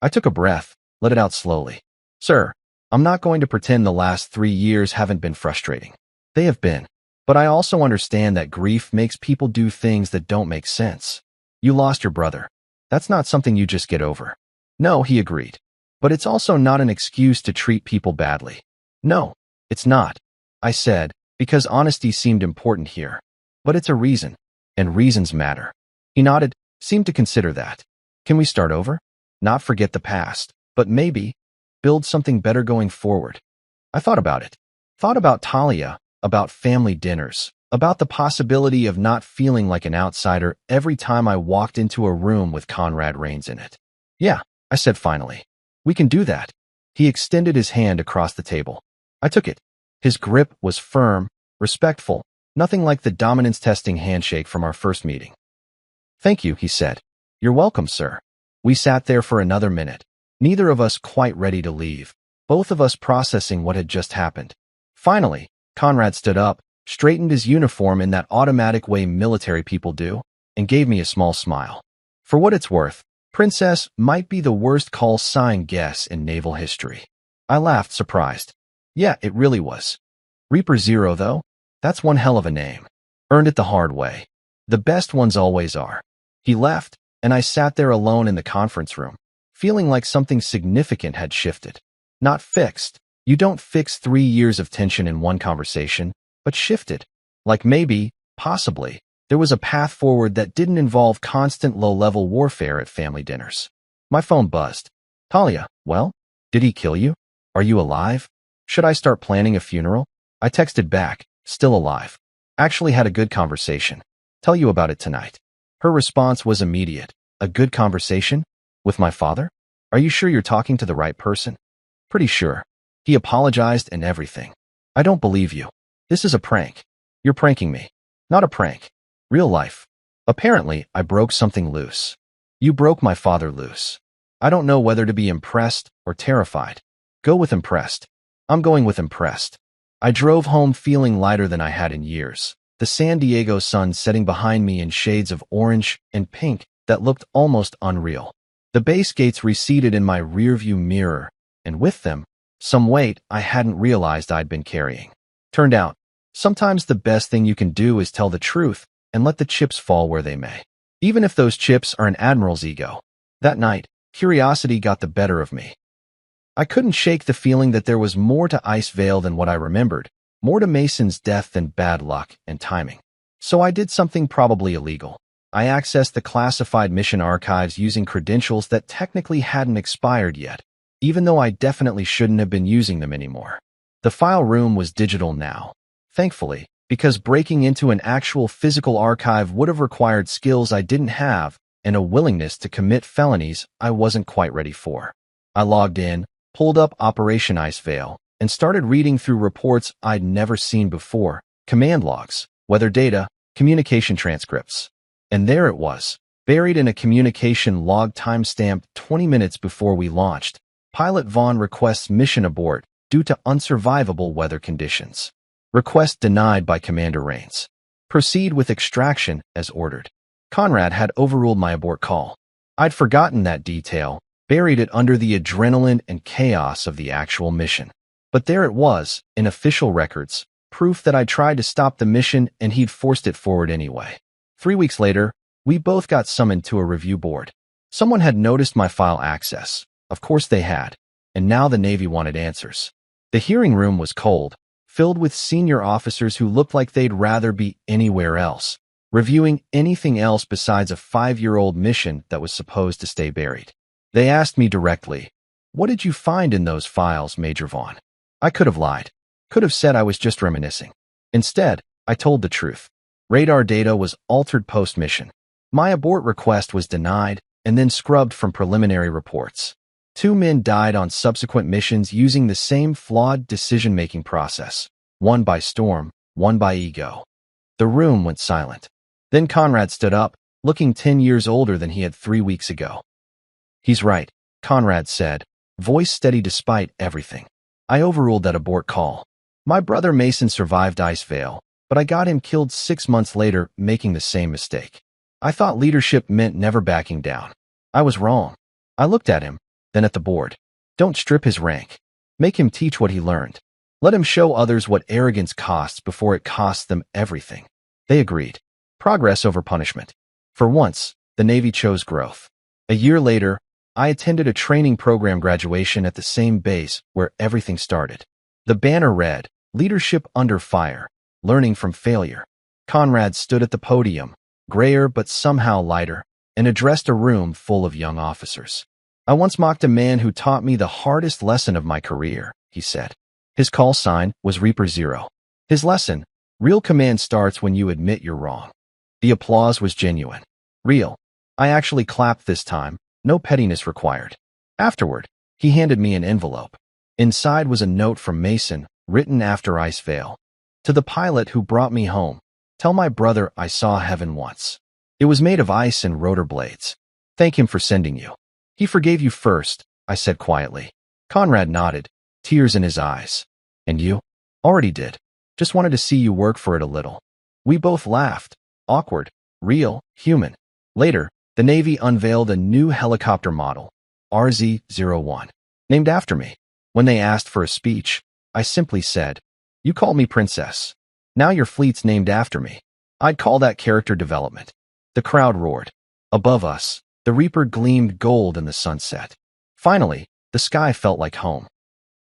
I took a breath, let it out slowly. Sir, I'm not going to pretend the last 3 years haven't been frustrating. They have been. But I also understand that grief makes people do things that don't make sense. You lost your brother. That's not something you just get over. No, he agreed. But it's also not an excuse to treat people badly. No, it's not, I said, because honesty seemed important here. But it's a reason, and reasons matter. He nodded, seemed to consider that. Can we start over? Not forget the past, but maybe build something better going forward. I thought about it. Thought about Talia, about family dinners, about the possibility of not feeling like an outsider every time I walked into a room with Conrad Rains in it. Yeah, I said finally. We can do that. He extended his hand across the table. I took it. His grip was firm, respectful, nothing like the dominance-testing handshake from our first meeting. Thank you, he said. You're welcome, sir. We sat there for another minute, neither of us quite ready to leave, both of us processing what had just happened. Finally, Conrad stood up, straightened his uniform in that automatic way military people do, and gave me a small smile. For what it's worth, Princess might be the worst call sign guess in naval history. I laughed, surprised. Yeah, it really was. Reaper Zero, though? That's one hell of a name. Earned it the hard way. The best ones always are. He left, and I sat there alone in the conference room, feeling like something significant had shifted. Not fixed. You don't fix 3 years of tension in one conversation, but shifted. Like maybe, possibly, there was a path forward that didn't involve constant low-level warfare at family dinners. My phone buzzed. Talia, well? Did he kill you? Are you alive? Should I start planning a funeral? I texted back, still alive. Actually had a good conversation. Tell you about it tonight. Her response was immediate. A good conversation? With my father? Are you sure you're talking to the right person? Pretty sure. He apologized and everything. I don't believe you. This is a prank. You're pranking me. Not a prank. Real life. Apparently, I broke something loose. You broke my father loose. I don't know whether to be impressed or terrified. Go with impressed. I'm going with impressed. I drove home feeling lighter than I had in years. The San Diego sun setting behind me in shades of orange and pink that looked almost unreal. The base gates receded in my rearview mirror, and with them, some weight I hadn't realized I'd been carrying. Turned out, sometimes the best thing you can do is tell the truth and let the chips fall where they may. Even if those chips are an admiral's ego. That night, curiosity got the better of me. I couldn't shake the feeling that there was more to Ice Vale than what I remembered, more to Mason's death than bad luck and timing. So I did something probably illegal. I accessed the classified mission archives using credentials that technically hadn't expired yet, even though I definitely shouldn't have been using them anymore. The file room was digital now, thankfully, because breaking into an actual physical archive would have required skills I didn't have and a willingness to commit felonies I wasn't quite ready for. I logged in, pulled up Operation Ice Vale, and started reading through reports I'd never seen before, command logs, weather data, communication transcripts. And there it was, buried in a communication log timestamped 20 minutes before we launched. Pilot Vaughn requests mission abort due to unsurvivable weather conditions. Request denied by Commander Rains. Proceed with extraction as ordered. Conrad had overruled my abort call. I'd forgotten that detail, buried it under the adrenaline and chaos of the actual mission. But there it was, in official records, proof that I tried to stop the mission and he'd forced it forward anyway. 3 weeks later, we both got summoned to a review board. Someone had noticed my file access. Of course they had. And now the Navy wanted answers. The hearing room was cold, filled with senior officers who looked like they'd rather be anywhere else, reviewing anything else besides a 5-year-old mission that was supposed to stay buried. They asked me directly, "What did you find in those files, Major Vaughn?" I could have lied. Could have said I was just reminiscing. Instead, I told the truth. Radar data was altered post-mission. My abort request was denied and then scrubbed from preliminary reports. 2 men died on subsequent missions using the same flawed decision-making process, one by storm, one by ego. The room went silent. Then Conrad stood up, looking 10 years older than he had 3 weeks ago. "He's right," Conrad said, voice steady despite everything. "I overruled that abort call. My brother Mason survived Icevale, but I got him killed 6 months later, making the same mistake. I thought leadership meant never backing down. I was wrong." I looked at him, then at the board. "Don't strip his rank. Make him teach what he learned. Let him show others what arrogance costs before it costs them everything." They agreed. Progress over punishment. For once, the Navy chose growth. A year later, I attended a training program graduation at the same base where everything started. The banner read, "Leadership Under Fire, Learning from Failure." Conrad stood at the podium, grayer but somehow lighter, and addressed a room full of young officers. "I once mocked a man who taught me the hardest lesson of my career," he said. His call sign was Reaper Zero. His lesson, real command starts when you admit you're wrong. The applause was genuine. Real. I actually clapped this time, no pettiness required. Afterward, he handed me an envelope. Inside was a note from Mason, written after Icevale. "To the pilot who brought me home, tell my brother I saw heaven once. It was made of ice and rotor blades. Thank him for sending you. He forgave you first," I said quietly. Conrad nodded, tears in his eyes. "And you?" "Already did. Just wanted to see you work for it a little." We both laughed. Awkward, real, human. Later, the Navy unveiled a new helicopter model, RZ-01, named after me. When they asked for a speech, I simply said, "You called me Princess. Now your fleet's named after me." I'd call that character development. The crowd roared. Above us, the Reaper gleamed gold in the sunset. Finally, the sky felt like home.